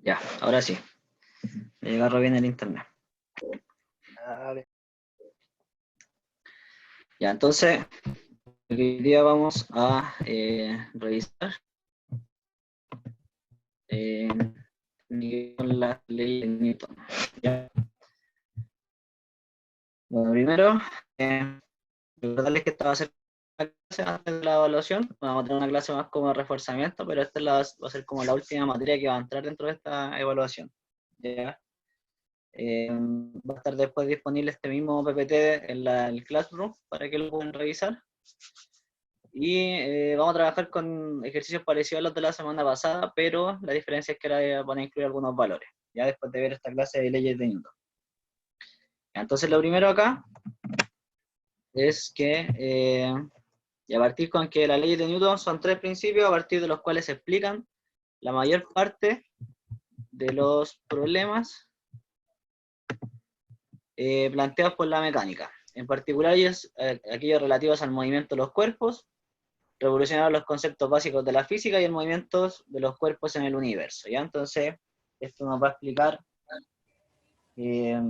Ya, ahora sí. Me agarro bien el internet. Dale. Ya, entonces, hoy día vamos a revisar eh, las leyes de Newton. ¿Ya? Bueno, primero, recordarles que esta va a ser una clase antes de la evaluación. Vamos a tener una clase más como de reforzamiento, pero esta va a ser como la última materia que va a entrar dentro de esta evaluación. ¿Ya? Va a estar después disponible este mismo PPT en el Classroom para que lo puedan revisar. Y vamos a trabajar con ejercicios parecidos a los de la semana pasada, pero la diferencia es que ahora van a incluir algunos valores, ya después de ver esta clase de leyes de Newton. Entonces lo primero acá es que, y a partir con que las leyes de Newton son tres principios a partir de los cuales se explican la mayor parte de los problemas planteados por la mecánica. En particular aquellos relativos al movimiento de los cuerpos, revolucionaron los conceptos básicos de la física y el movimiento de los cuerpos en el universo. ¿Ya? Entonces, esto nos va a explicar, eh,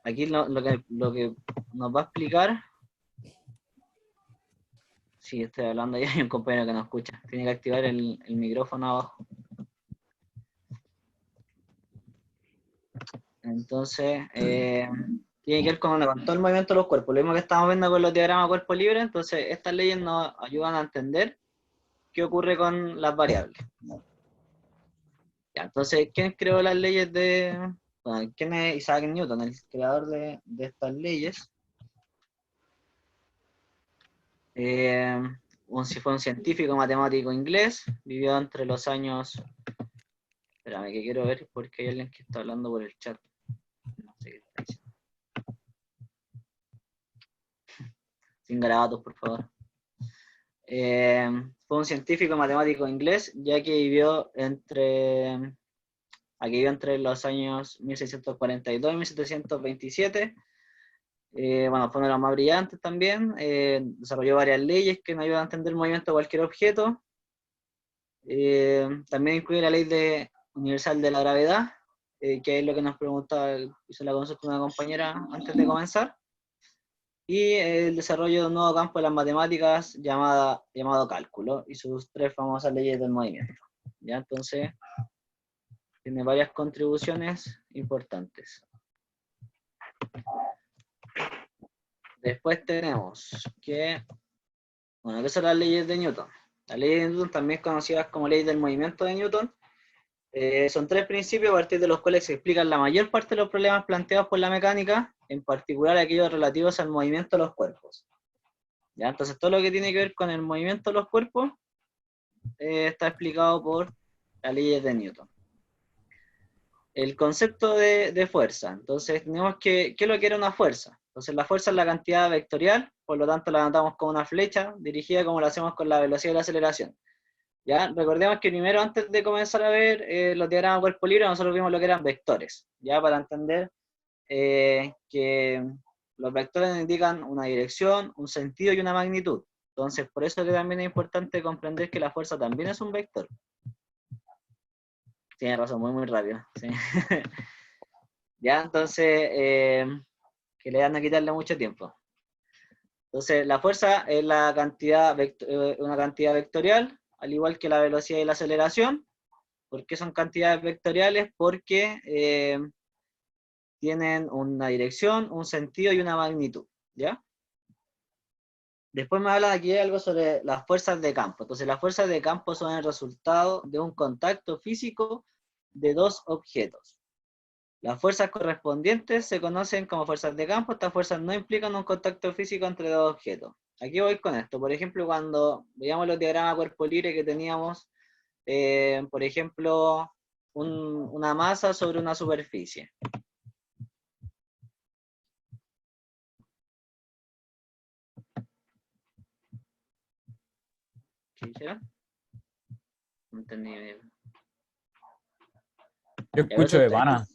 aquí lo que nos va a explicar, sí, estoy hablando y hay un compañero que no escucha, tiene que activar el micrófono abajo. Entonces, tiene que ver con todo el movimiento de los cuerpos, lo mismo que estamos viendo con los diagramas cuerpo libre. Entonces estas leyes nos ayudan a entender qué ocurre con las variables. Ya, entonces, ¿quién creó las leyes de... Bueno, ¿quién es Isaac Newton, el creador de estas leyes? Fue un científico matemático inglés, vivió entre los años... Espérame, que quiero ver porque hay alguien que está hablando por el chat. No sé qué está diciendo. Sin garabatos, por favor. Fue un científico matemático inglés, ya que vivió entre los años 1642 y 1727. Bueno, fue uno de los más brillantes también. Desarrolló varias leyes que nos ayudan a entender el movimiento de cualquier objeto. También incluye la ley universal de la gravedad, que es lo que nos preguntaba, hizo la consulta una compañera antes de comenzar. Y el desarrollo de un nuevo campo de las matemáticas llamado cálculo y sus tres famosas leyes del movimiento. ¿Ya? Entonces, tiene varias contribuciones importantes. Después tenemos que, bueno, ¿qué son las leyes de Newton? Las leyes de Newton, también conocidas como leyes del movimiento de Newton, son tres principios a partir de los cuales se explican la mayor parte de los problemas planteados por la mecánica, en particular aquellos relativos al movimiento de los cuerpos. ¿Ya? Entonces, todo lo que tiene que ver con el movimiento de los cuerpos está explicado por las leyes de Newton. El concepto de fuerza. Entonces, tenemos ¿qué es lo que era una fuerza? Entonces, la fuerza es la cantidad vectorial, por lo tanto, la anotamos como una flecha dirigida como lo hacemos con la velocidad y la aceleración. ¿Ya? Recordemos que primero, antes de comenzar a ver los diagramas de cuerpo libre, nosotros vimos lo que eran vectores, ¿ya? Para entender que los vectores indican una dirección, un sentido y una magnitud. Entonces, por eso que también es importante comprender que la fuerza también es un vector. Tiene razón, muy rápido. ¿Sí? Ya, entonces, que le dan a quitarle mucho tiempo. Entonces, la fuerza es una cantidad vectorial, al igual que la velocidad y la aceleración. ¿Por qué son cantidades vectoriales? Porque tienen una dirección, un sentido y una magnitud, ¿ya? Después me habla aquí algo sobre las fuerzas de campo. Entonces, las fuerzas de campo son el resultado de un contacto físico de dos objetos. Las fuerzas correspondientes se conocen como fuerzas de campo. Estas fuerzas no implican un contacto físico entre dos objetos. Aquí voy con esto. Por ejemplo, cuando veíamos los diagramas cuerpo libre que teníamos, por ejemplo, una masa sobre una superficie. ¿Qué dijeron? No entendí bien. Yo escucho de pana.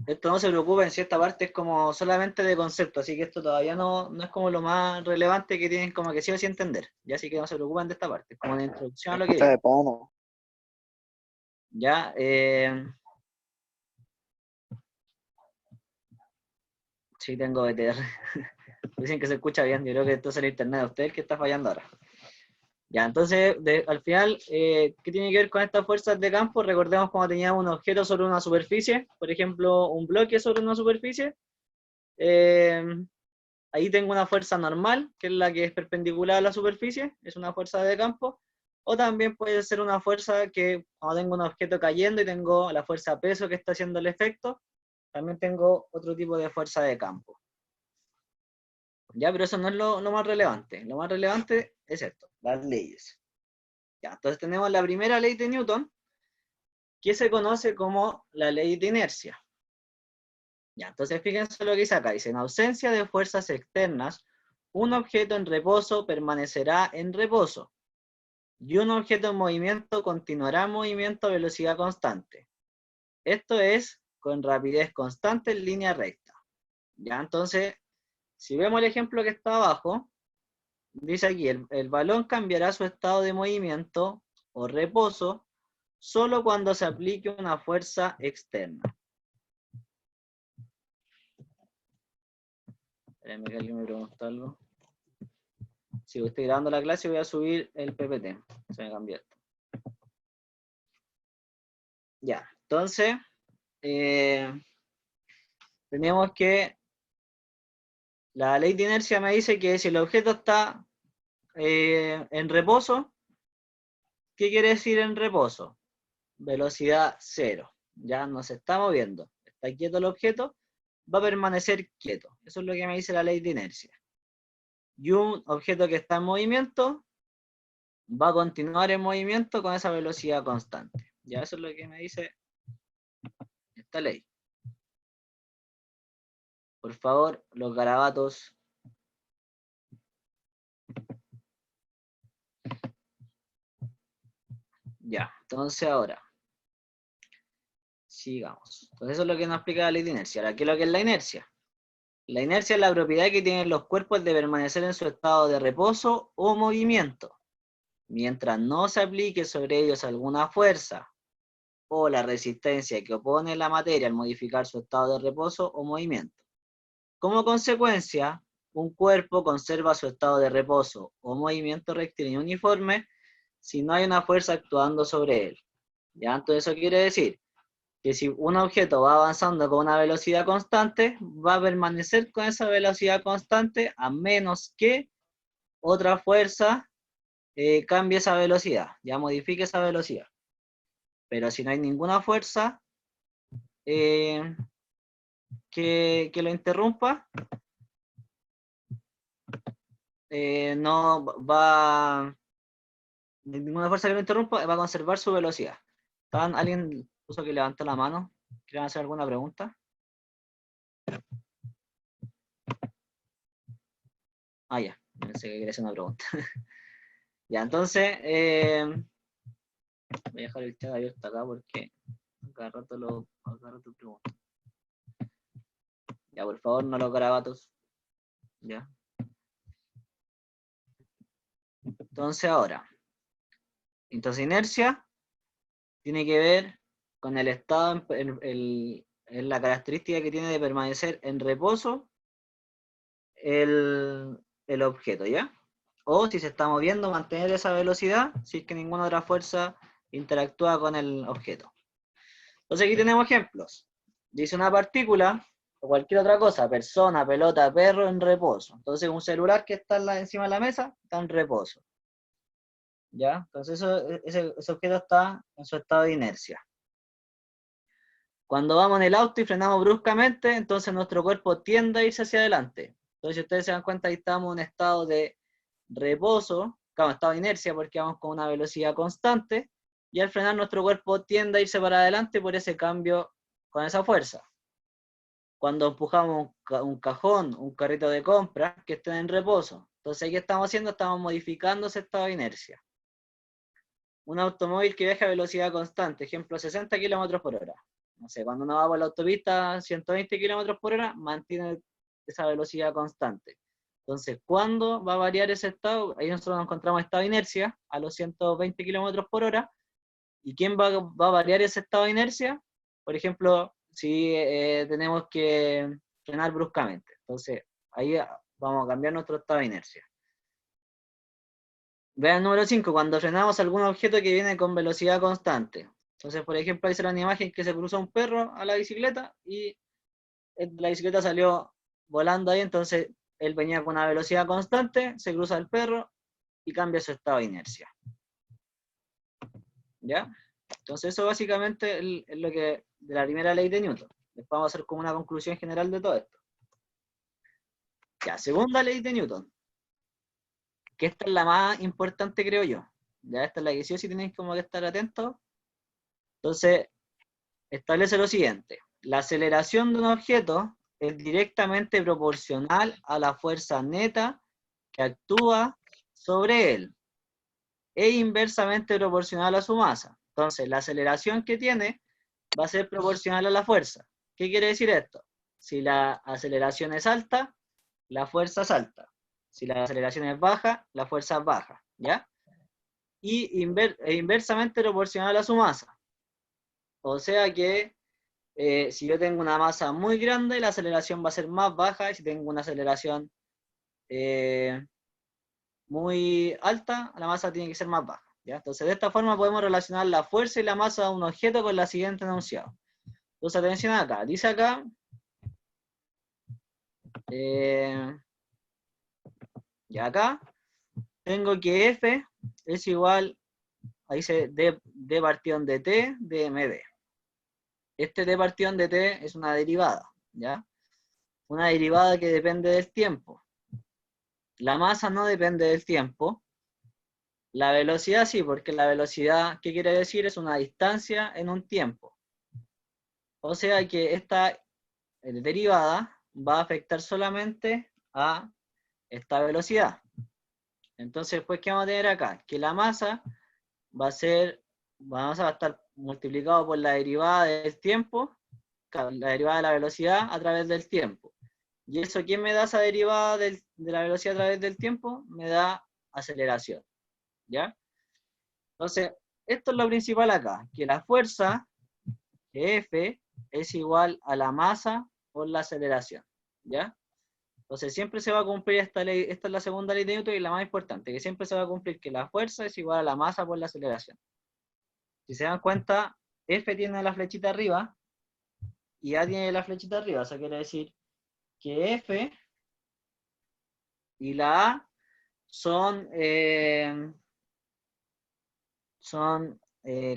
Esto no se preocupen, si esta parte es como solamente de concepto, así que esto todavía no es como lo más relevante que tienen como que sí o sí entender. Ya así que no se preocupen de esta parte, como una introducción a lo que Escucha viene. de pana. Ya, sí tengo BTR. Dicen que se escucha bien, yo creo que esto es el internet de usted el que está fallando ahora. Ya, entonces, al final, ¿qué tiene que ver con estas fuerzas de campo? Recordemos cuando teníamos un objeto sobre una superficie, por ejemplo, un bloque sobre una superficie. eh, Ahí tengo una fuerza normal, que es la que es perpendicular a la superficie, es una fuerza de campo. O también puede ser una fuerza que, cuando tengo un objeto cayendo y tengo la fuerza peso que está haciendo el efecto, también tengo otro tipo de fuerza de campo. Ya, pero eso no es lo más relevante. Lo más relevante es esto, las leyes. Ya, entonces tenemos la primera ley de Newton, que se conoce como la ley de inercia. Ya, entonces fíjense lo que dice acá. Dice, en ausencia de fuerzas externas, un objeto en reposo permanecerá en reposo y un objeto en movimiento continuará en movimiento a velocidad constante. Esto es con rapidez constante en línea recta. Ya, entonces, si vemos el ejemplo que está abajo, dice aquí, el balón cambiará su estado de movimiento o reposo solo cuando se aplique una fuerza externa. Espérenme que alguien me preguntó algo. Si estoy grabando la clase voy a subir el PPT. Se me cambió esto. Ya, entonces, tenemos que la ley de inercia me dice que si el objeto está en reposo, ¿qué quiere decir en reposo? Velocidad cero. Ya no se está moviendo. Está quieto el objeto, va a permanecer quieto. Eso es lo que me dice la ley de inercia. Y un objeto que está en movimiento va a continuar en movimiento con esa velocidad constante. Ya eso es lo que me dice esta ley. Por favor, los garabatos. Ya, entonces ahora, sigamos. Entonces eso es lo que nos explica la ley de inercia. Ahora, ¿qué es lo que es la inercia? La inercia es la propiedad que tienen los cuerpos de permanecer en su estado de reposo o movimiento, mientras no se aplique sobre ellos alguna fuerza o la resistencia que opone la materia al modificar su estado de reposo o movimiento. Como consecuencia, un cuerpo conserva su estado de reposo o movimiento rectilíneo uniforme si no hay una fuerza actuando sobre él. ¿Ya? Entonces eso quiere decir que si un objeto va avanzando con una velocidad constante, va a permanecer con esa velocidad constante a menos que otra fuerza cambie esa velocidad, ya modifique esa velocidad. Pero si no hay ninguna fuerza eh, que lo interrumpa, no va, ninguna fuerza que lo interrumpa va a conservar su velocidad. ¿Alguien puso que levantó la mano? ¿Quieren hacer alguna pregunta? Ah, ya, pensé que quería hacer una pregunta. Ya, entonces, voy a dejar el chat abierto acá porque cada rato pregunto. Ya, por favor, no los garabatos. Ya. Entonces ahora, entonces inercia tiene que ver con el estado, en la característica que tiene de permanecer en reposo el objeto, ¿ya? O si se está moviendo, mantener esa velocidad si es que ninguna otra fuerza interactúa con el objeto. Entonces aquí tenemos ejemplos. Dice una partícula o cualquier otra cosa, persona, pelota, perro en reposo. Entonces un celular que está encima de la mesa está en reposo. ¿Ya? Entonces ese objeto está en su estado de inercia. Cuando vamos en el auto y frenamos bruscamente, entonces nuestro cuerpo tiende a irse hacia adelante. Entonces si ustedes se dan cuenta, ahí estamos en un estado de reposo, claro, estado de inercia porque vamos con una velocidad constante, y al frenar nuestro cuerpo tiende a irse para adelante por ese cambio con esa fuerza. Cuando empujamos un cajón, un carrito de compra, que estén en reposo. Entonces, ¿qué estamos haciendo? Estamos modificando ese estado de inercia. Un automóvil que viaja a velocidad constante, ejemplo, 60 km por hora. No sé, cuando uno va por la autopista 120 km por hora, mantiene esa velocidad constante. Entonces, ¿cuándo va a variar ese estado? Ahí nosotros nos encontramos estado de inercia a los 120 km por hora, ¿Y quién va a variar ese estado de inercia? Por ejemplo, si tenemos que frenar bruscamente. Entonces, ahí vamos a cambiar nuestro estado de inercia. Vean el número 5, cuando frenamos algún objeto que viene con velocidad constante. Entonces, por ejemplo, ahí será una imagen que se cruzó un perro a la bicicleta y la bicicleta salió volando ahí, entonces él venía con una velocidad constante, se cruza el perro y cambia su estado de inercia. ¿Ya? Entonces eso básicamente es lo que de la primera ley de Newton. Después vamos a hacer como una conclusión general de todo esto. Ya, segunda ley de Newton, que esta es la más importante, creo yo. Ya, esta es la que sí o sí tenéis como que estar atentos. Entonces, establece lo siguiente. La aceleración de un objeto es directamente proporcional a la fuerza neta que actúa sobre él e inversamente proporcional a su masa. Entonces, la aceleración que tiene va a ser proporcional a la fuerza. ¿Qué quiere decir esto? Si la aceleración es alta, la fuerza es alta. Si la aceleración es baja, la fuerza es baja. ¿Ya? Y inversamente proporcional a su masa. O sea que si yo tengo una masa muy grande, la aceleración va a ser más baja, y si tengo una aceleración muy alta, la masa tiene que ser más baja. ¿ya? Entonces, de esta forma podemos relacionar la fuerza y la masa de un objeto con la siguiente enunciado. Entonces, atención acá. Dice acá, y acá, tengo que F es igual, ahí dice D partición de T de MD. Este D partición de T es una derivada, ¿ya? Una derivada que depende del tiempo. La masa no depende del tiempo. La velocidad sí, porque la velocidad, ¿qué quiere decir? Es una distancia en un tiempo. O sea que esta derivada va a afectar solamente a esta velocidad. Entonces, pues, ¿qué vamos a tener acá? Que la masa va a estar multiplicado por la derivada del tiempo, la derivada de la velocidad a través del tiempo. ¿Y eso quién me da esa derivada de la velocidad a través del tiempo? Me da aceleración. ¿Ya? Entonces, esto es lo principal acá, que la fuerza, F, es igual a la masa por la aceleración. ¿Ya? Entonces siempre se va a cumplir esta ley, esta es la segunda ley de Newton y la más importante, que siempre se va a cumplir que la fuerza es igual a la masa por la aceleración. Si se dan cuenta, F tiene la flechita arriba y A tiene la flechita arriba. Eso quiere decir que F y la A son,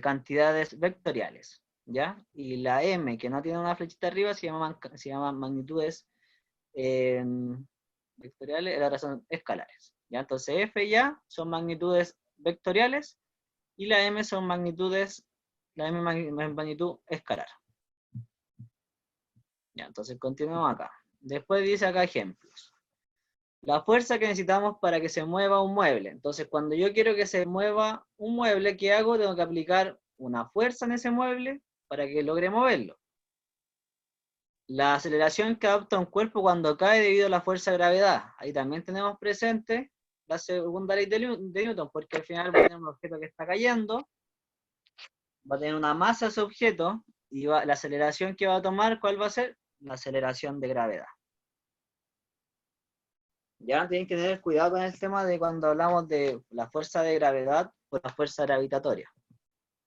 cantidades vectoriales, ¿ya? Y la M, que no tiene una flechita arriba, se llaman magnitudes vectoriales, ahora son escalares, ¿ya? Entonces F y A son magnitudes vectoriales y la M son magnitudes, la M magnitud escalar. Ya, entonces continuamos acá. Después dice acá ejemplos. La fuerza que necesitamos para que se mueva un mueble. Entonces, cuando yo quiero que se mueva un mueble, ¿qué hago? Tengo que aplicar una fuerza en ese mueble para que logre moverlo. La aceleración que adopta un cuerpo cuando cae debido a la fuerza de gravedad. Ahí también tenemos presente la segunda ley de Newton, porque al final va a tener un objeto que está cayendo, va a tener una masa ese objeto, y la aceleración que va a tomar, ¿cuál va a ser? La aceleración de gravedad. Ya tienen que tener cuidado con el tema de cuando hablamos de la fuerza de gravedad o la fuerza gravitatoria.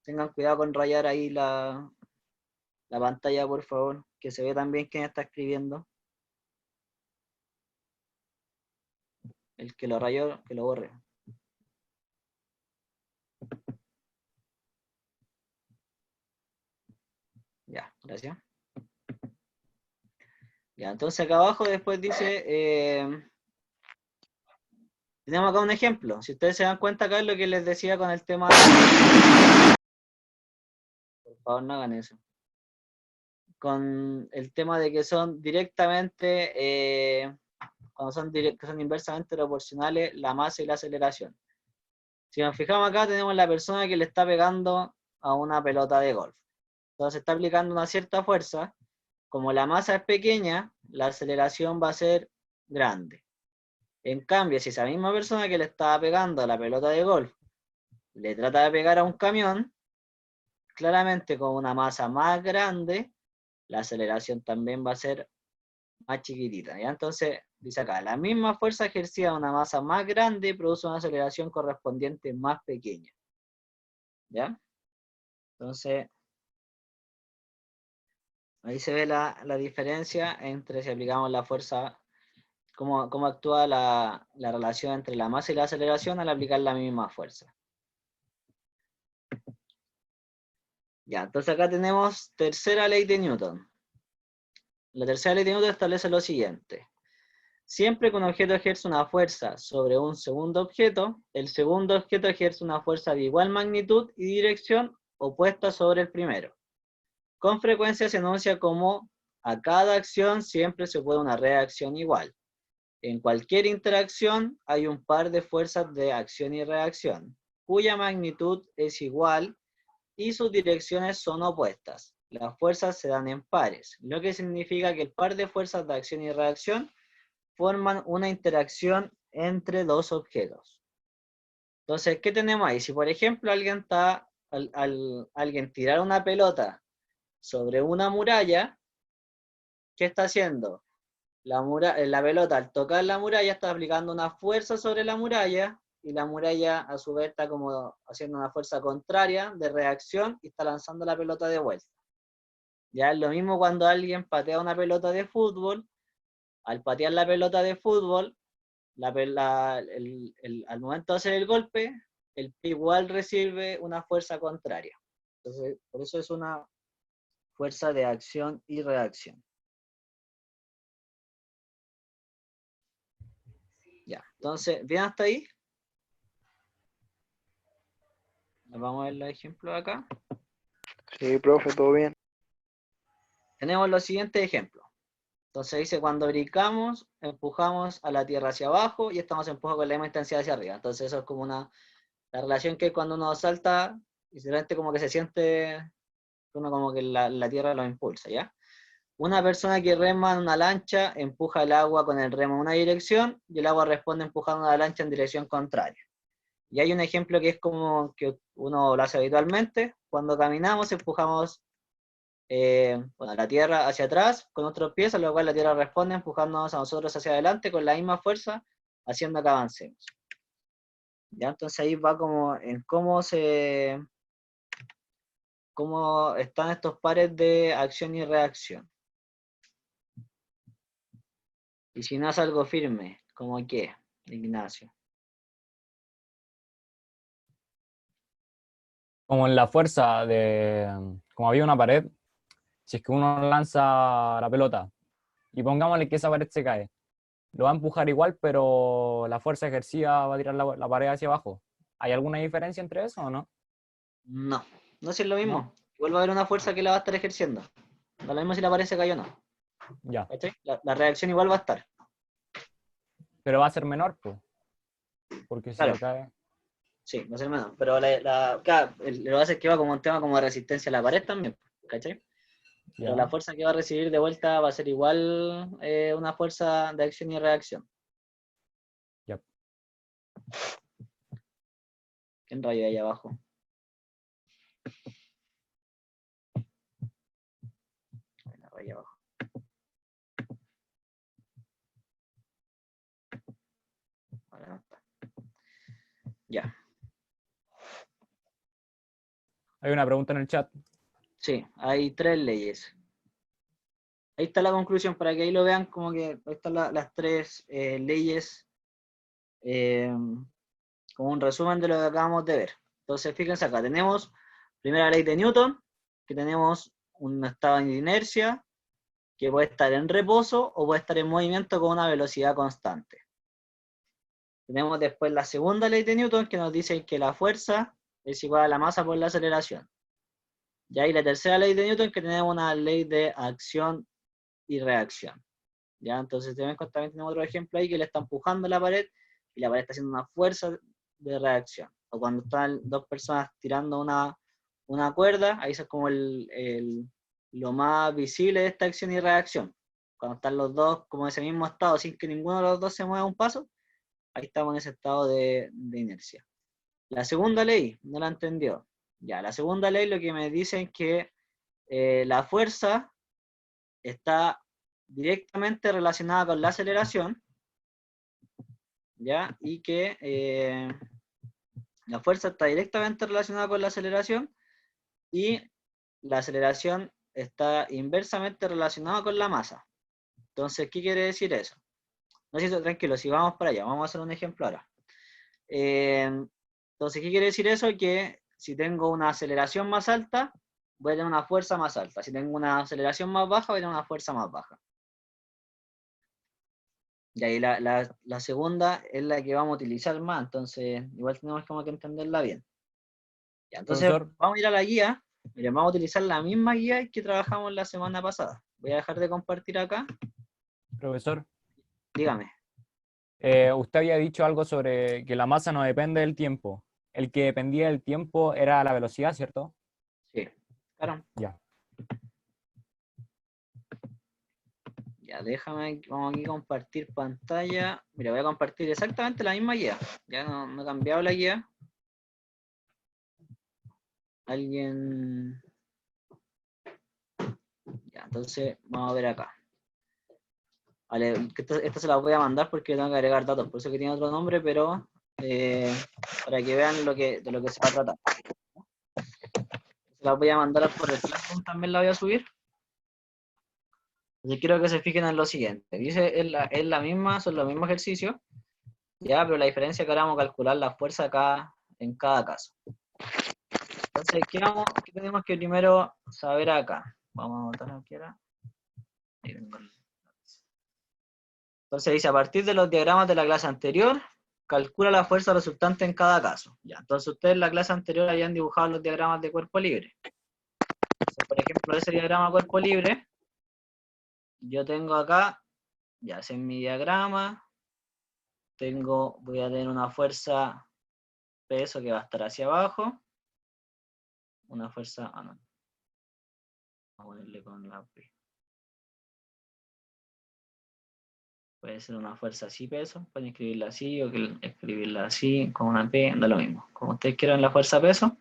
Tengan cuidado con rayar ahí la pantalla, por favor, que se ve también quién está escribiendo. El que lo rayó, que lo borre. Ya, gracias. Ya, entonces acá abajo después dice, tenemos acá un ejemplo. Si ustedes se dan cuenta acá es lo que les decía con el tema de... Por favor, no hagan eso. Con el tema de que son directamente, cuando son inversamente proporcionales la masa y la aceleración. Si nos fijamos acá, tenemos la persona que le está pegando a una pelota de golf. Entonces está aplicando una cierta fuerza. Como la masa es pequeña, la aceleración va a ser grande. En cambio, si esa misma persona que le estaba pegando a la pelota de golf le trata de pegar a un camión, claramente con una masa más grande, la aceleración también va a ser más chiquitita, ¿ya? Entonces, dice acá, la misma fuerza ejercida en una masa más grande produce una aceleración correspondiente más pequeña, ¿ya? Entonces, ahí se ve la diferencia entre si aplicamos la fuerza, cómo actúa la relación entre la masa y la aceleración al aplicar la misma fuerza. Ya, entonces acá tenemos tercera ley de Newton. La tercera ley de Newton establece lo siguiente. Siempre que un objeto ejerce una fuerza sobre un segundo objeto, el segundo objeto ejerce una fuerza de igual magnitud y dirección opuesta sobre el primero. Con frecuencia se enuncia como a cada acción siempre se puede una reacción igual. En cualquier interacción hay un par de fuerzas de acción y reacción, cuya magnitud es igual y sus direcciones son opuestas. Las fuerzas se dan en pares, lo que significa que el par de fuerzas de acción y reacción forman una interacción entre dos objetos. Entonces, ¿qué tenemos ahí? Si por ejemplo alguien tirar una pelota sobre una muralla, ¿qué está haciendo? La pelota al tocar la muralla está aplicando una fuerza sobre la muralla y la muralla a su vez está como haciendo una fuerza contraria de reacción y está lanzando la pelota de vuelta. Ya es lo mismo cuando alguien patea una pelota de fútbol, al patear la pelota de fútbol, al momento de hacer el golpe, el pie igual recibe una fuerza contraria. Entonces, por eso es una fuerza de acción y reacción. Ya, entonces, ¿bien hasta ahí? Vamos a ver los ejemplos acá. Sí, profe, todo bien. Tenemos los siguientes ejemplos. Entonces dice, cuando brincamos, empujamos a la tierra hacia abajo y estamos empujando con la misma intensidad hacia arriba. Entonces eso es como la relación que cuando uno salta, y simplemente como que se siente, uno como que la tierra lo impulsa, ¿ya? Una persona que rema en una lancha empuja el agua con el remo en una dirección y el agua responde empujando a la lancha en dirección contraria. Y hay un ejemplo que es como que uno lo hace habitualmente. Cuando caminamos empujamos la tierra hacia atrás con nuestros pies, a lo cual la tierra responde empujándonos a nosotros hacia adelante con la misma fuerza, haciendo que avancemos. ¿Ya? Entonces ahí va como en cómo están estos pares de acción y reacción. Y si no es algo firme, ¿como qué, Ignacio? Como en la fuerza de, como había una pared, si es que uno lanza la pelota y pongámosle que esa pared se cae, lo va a empujar igual, pero la fuerza ejercida va a tirar la pared hacia abajo. ¿Hay alguna diferencia entre eso o no? No, no es lo mismo. No, Vuelve a haber una fuerza que la va a estar ejerciendo. Da lo mismo si la pared se cayó o no. ya. ¿Cachai? La reacción igual va a estar. Pero va a ser menor, pues, porque si Claro, se cae, sí, va a ser menos. Pero claro, lo que pasa es que va como un tema como de resistencia a la pared también, ¿cachai? Pero la ya. fuerza que va a recibir de vuelta va a ser igual una fuerza de acción y reacción. Ya. ¿Quién rayo hay ahí abajo? La raya abajo. Ahora no está. Ya, Hay una pregunta en el chat. sí, hay 3 leyes. Ahí está la conclusión, para que ahí lo vean, como que ahí están las 3 leyes, como un resumen de lo que acabamos de ver. Entonces, fíjense acá, tenemos primera ley de Newton, que tenemos un estado de inercia, que puede estar en reposo o puede estar en movimiento con una velocidad constante. Tenemos después la segunda ley de Newton, que nos dice que la fuerza es igual a la masa por la aceleración. Y ahí la tercera ley de Newton, que tenemos una ley de acción y reacción. ¿Ya? Entonces también tenemos otro ejemplo ahí que le está empujando la pared y la pared está haciendo una fuerza de reacción. O cuando están dos personas tirando una cuerda, ahí eso es como lo más visible de esta acción y reacción. Cuando están los dos como en ese mismo estado sin que ninguno de los dos se mueva un paso, ahí estamos en ese estado de inercia. La segunda ley, no la entendió. Ya, la segunda ley lo que me dice es que la fuerza está directamente relacionada con la aceleración, ¿ya? Y que la fuerza está directamente relacionada con la aceleración y la aceleración está inversamente relacionada con la masa. Entonces, ¿qué quiere decir eso? No sé, tranquilo, si vamos para allá, vamos a hacer un ejemplo ahora. Entonces, ¿qué quiere decir eso? Que si tengo una aceleración más alta, voy a tener una fuerza más alta. Si tengo una aceleración más baja, voy a tener una fuerza más baja. Y ahí la segunda es la que vamos a utilizar más, entonces igual tenemos como que entenderla bien. Ya, entonces Profesor, vamos a ir a la guía. Miren, vamos a utilizar la misma guía que trabajamos la semana pasada. Voy a dejar de compartir acá. profesor, Dígame. usted había dicho algo sobre que la masa no depende del tiempo. El que dependía del tiempo era la velocidad, ¿cierto? Sí, claro. Ya. Ya, déjame, vamos aquí a compartir pantalla. Mira, voy a compartir exactamente la misma guía. Ya no he cambiado la guía. Alguien... Ya, entonces vamos a ver acá. Vale, esta se la voy a mandar porque tengo que agregar datos, por eso que tiene otro nombre, pero para que vean de lo que se va a tratar. Se la voy a mandar por el Classroom, también la voy a subir. Entonces quiero que se fijen en lo siguiente. Dice, es la misma, son los mismos ejercicios, ya, pero la diferencia es que ahora vamos a calcular la fuerza acá en cada caso. Entonces, ¿qué tenemos que primero saber acá? Vamos a anotar aquí ahora. Ahí tengo el... Entonces dice, a partir de los diagramas de la clase anterior, calcula la fuerza resultante en cada caso. Ya, entonces ustedes en la clase anterior habían dibujado los diagramas de cuerpo libre. Entonces, por ejemplo, ese diagrama cuerpo libre, yo tengo acá, ya sé en mi diagrama, voy a tener una fuerza peso que va a estar hacia abajo, una fuerza, no, vamos a ponerle con la P. Puede ser una fuerza así peso, pueden escribirla así o escribirla así con una P, da lo mismo. Como ustedes quieran la fuerza peso,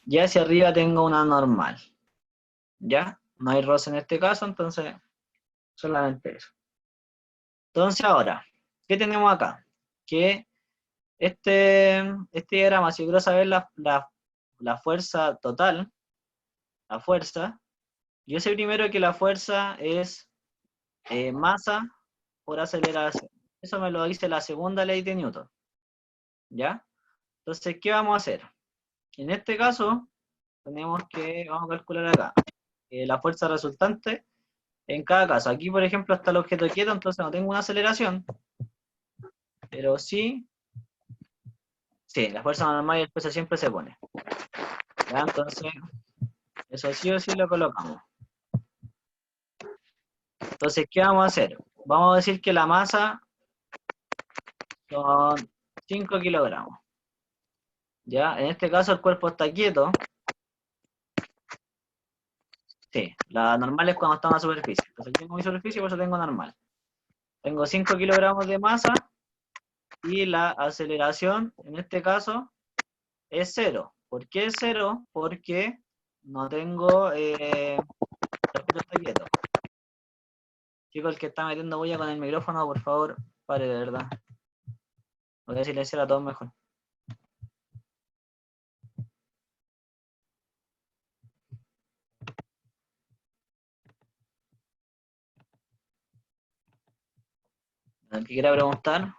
ya hacia arriba tengo una normal. ¿Ya? No hay roce en este caso, entonces solamente eso. Entonces ahora, ¿qué tenemos acá? Que este diagrama, si quiero saber la fuerza total, la fuerza, yo sé primero que la fuerza es masa por aceleración. Eso me lo dice la segunda ley de Newton. ¿Ya? Entonces, ¿qué vamos a hacer? En este caso, vamos a calcular acá la fuerza resultante en cada caso. Aquí, por ejemplo, está el objeto quieto, entonces no tengo una aceleración, pero sí, la fuerza normal y el peso siempre se pone. ¿Ya? Entonces, eso sí o sí lo colocamos. Entonces, ¿qué vamos a hacer? Vamos a decir que la masa son 5 kilogramos. ¿Ya? En este caso el cuerpo está quieto. Sí, la normal es cuando está en la superficie. Entonces aquí tengo mi superficie, por eso tengo normal. Tengo 5 kilogramos de masa y la aceleración, en este caso, es 0. ¿Por qué es 0? Porque no tengo... el objeto está quieto. Chico, el que está metiendo bulla con el micrófono, por favor, pare de verdad. Voy a silenciar a todos mejor. El que quiera preguntar,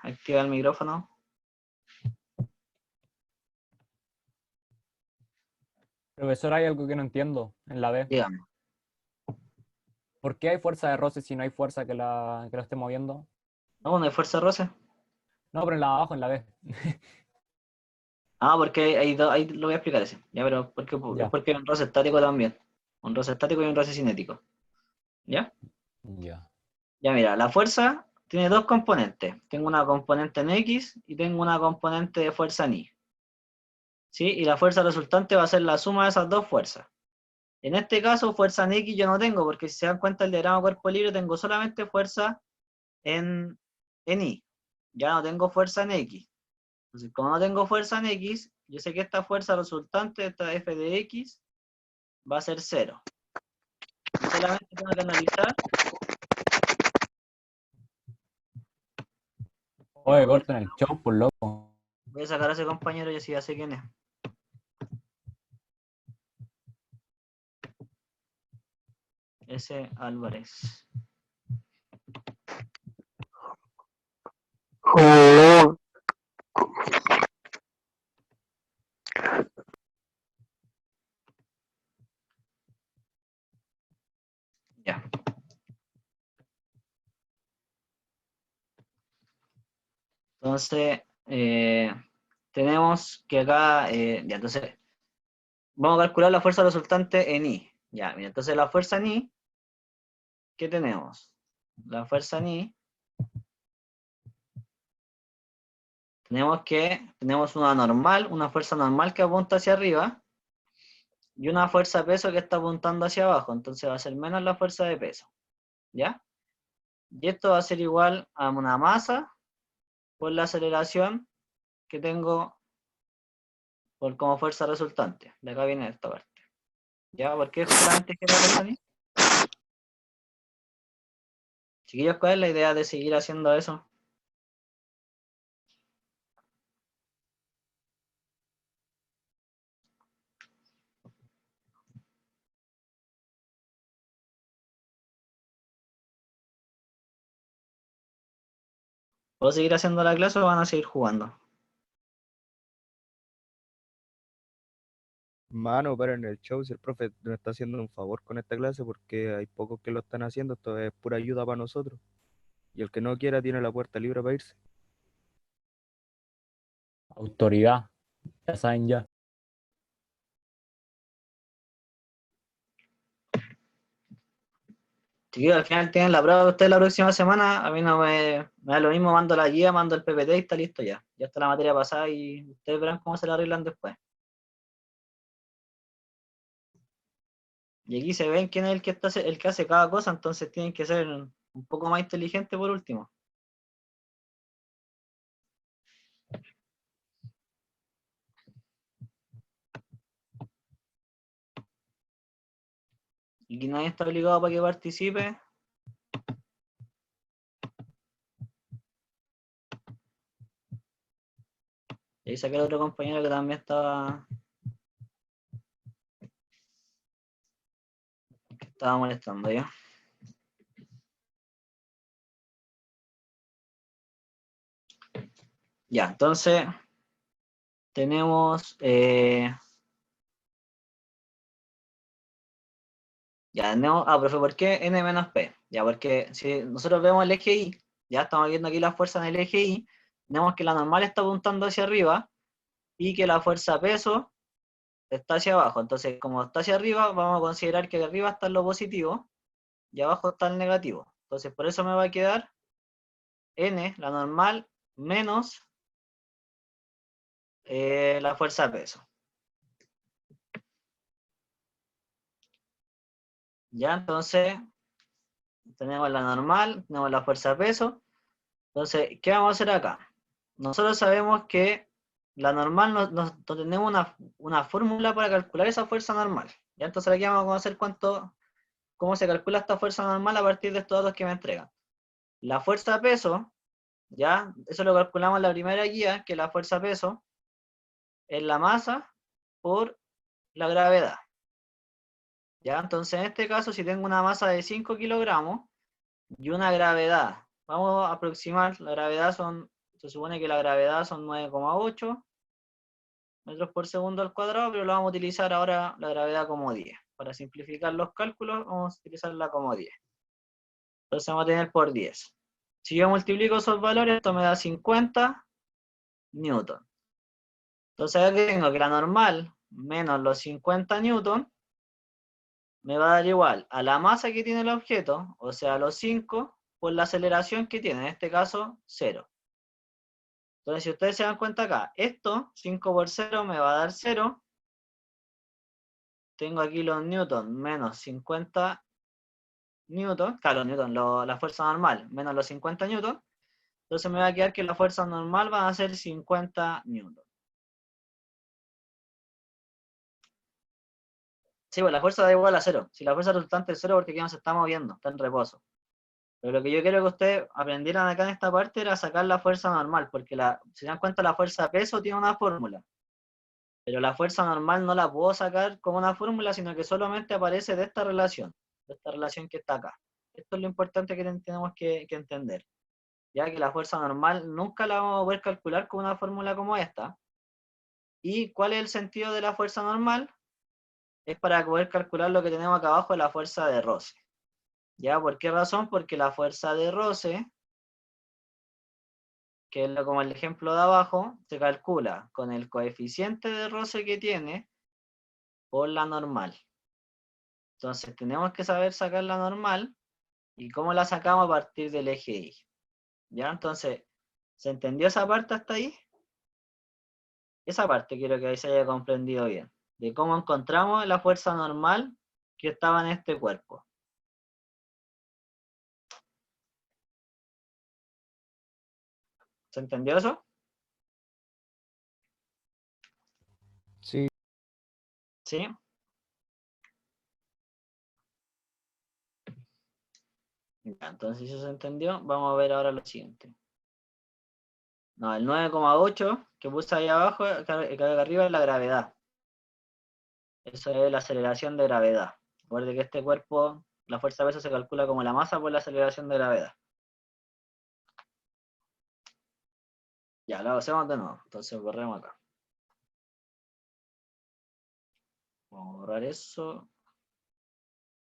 activa el micrófono. Profesor, hay algo que no entiendo en la B. Dígame. ¿Por qué hay fuerza de roce si no hay fuerza que la esté moviendo? ¿No? ¿No hay fuerza de roce? No, pero en la de abajo, en la B. Ah, porque ahí lo voy a explicar ese. Ya, pero es Ya. porque hay un roce estático también. Un roce estático y un roce cinético. ¿Ya? Ya. Ya mira, la fuerza tiene dos componentes. Tengo una componente en X y tengo una componente de fuerza en Y. ¿Sí? Y la fuerza resultante va a ser la suma de esas dos fuerzas. En este caso, fuerza en X yo no tengo, porque si se dan cuenta el diagrama cuerpo libre, tengo solamente fuerza en Y. Ya no tengo fuerza en X. Entonces, como no tengo fuerza en X, yo sé que esta fuerza resultante, esta f de x, va a ser 0. Solamente tengo que analizar. Oye, corten el show, por loco. Voy a sacar a ese compañero y así ya sé quién es. Ese Álvarez. Jolón. Ya. Entonces, tenemos que acá, ya, entonces, vamos a calcular la fuerza resultante en I. Ya, mira, entonces la fuerza en I, ¿qué tenemos? La fuerza en I, tenemos una normal, una fuerza normal que apunta hacia arriba, y una fuerza de peso que está apuntando hacia abajo, entonces va a ser menos la fuerza de peso, ¿ya? Y esto va a ser igual a una masa por la aceleración que tengo por como fuerza resultante. De acá viene esta parte. ¿Ya? ¿Por qué solamente quiero la fuerza en I? Chiquillos, ¿cuál es la idea de seguir haciendo eso? ¿Puedo seguir haciendo la clase o van a seguir jugando? Mano, pero en el show, si el profe nos está haciendo un favor con esta clase, porque hay pocos que lo están haciendo, esto es pura ayuda para nosotros. Y el que no quiera tiene la puerta libre para irse. Autoridad, ya saben ya. Chiquillos, al final tienen la prueba de ustedes la próxima semana. A mí no me da lo mismo, mando la guía, mando el PPT y está listo ya. Ya está la materia pasada y ustedes verán cómo se la arreglan después. Y aquí se ven quién es el que hace cada cosa, entonces tienen que ser un poco más inteligentes por último. Y que nadie está obligado para que participe. Y ahí saqué al otro compañero que también estaba molestando ya. Ya, entonces tenemos profe, ¿por qué n menos p? Ya, porque si nosotros vemos el eje Y, ya estamos viendo aquí la fuerza en el eje Y, tenemos que la normal está apuntando hacia arriba y que la fuerza peso está hacia abajo. Entonces, como está hacia arriba, vamos a considerar que de arriba está lo positivo y abajo está el negativo. Entonces, por eso me va a quedar n, la normal, menos la fuerza peso. Ya, entonces, tenemos la normal, tenemos la fuerza peso. Entonces, ¿qué vamos a hacer acá? Nosotros sabemos que la normal no tenemos una fórmula para calcular esa fuerza normal. ¿Ya? Entonces aquí vamos a conocer cómo se calcula esta fuerza normal a partir de estos datos que me entregan. La fuerza peso, ¿ya? Eso lo calculamos en la primera guía, que la fuerza peso es la masa por la gravedad. ¿Ya? Entonces en este caso, si tengo una masa de 5 kilogramos y una gravedad, vamos a aproximar, se supone que la gravedad son 9,8 metros por segundo al cuadrado, pero lo vamos a utilizar ahora la gravedad como 10. Para simplificar los cálculos, vamos a utilizarla como 10. Entonces vamos a tener por 10. Si yo multiplico esos valores, esto me da 50 newton. Entonces aquí tengo que la normal menos los 50 newton me va a dar igual a la masa que tiene el objeto, o sea, los 5, por la aceleración que tiene, en este caso 0. Entonces, si ustedes se dan cuenta acá, esto, 5 por 0, me va a dar 0. Tengo aquí los newton menos 50 newton, claro, newton, la fuerza normal, menos los 50 newton. Entonces me va a quedar que la fuerza normal va a ser 50 newton. Sí, pues la fuerza da igual a 0. Si la fuerza resultante es 0 porque aquí no se está moviendo, está en reposo. Pero lo que yo quiero que ustedes aprendieran acá en esta parte era sacar la fuerza normal, porque si se dan cuenta la fuerza peso tiene una fórmula. Pero la fuerza normal no la puedo sacar como una fórmula, sino que solamente aparece de esta relación que está acá. Esto es lo importante que tenemos que entender. Ya que la fuerza normal nunca la vamos a poder calcular con una fórmula como esta. ¿Y cuál es el sentido de la fuerza normal? Es para poder calcular lo que tenemos acá abajo de la fuerza de roce. ¿Ya? ¿Por qué razón? Porque la fuerza de roce, que es como el ejemplo de abajo, se calcula con el coeficiente de roce que tiene por la normal. Entonces tenemos que saber sacar la normal. ¿Y cómo la sacamos? A partir del eje Y. ¿Ya? Entonces, ¿se entendió esa parte hasta ahí? Esa parte quiero que se haya comprendido bien. De cómo encontramos la fuerza normal que estaba en este cuerpo. ¿Se entendió eso? Sí, ¿Sí? Ya, entonces, si eso se entendió, vamos a ver ahora lo siguiente. No, el 9,8 que puse ahí abajo, que arriba es la gravedad. Eso es la aceleración de gravedad. Recuerde que este cuerpo, la fuerza de peso se calcula como la masa por la aceleración de gravedad. Ya, lo hacemos de nuevo. Entonces borremos acá. Vamos a borrar eso.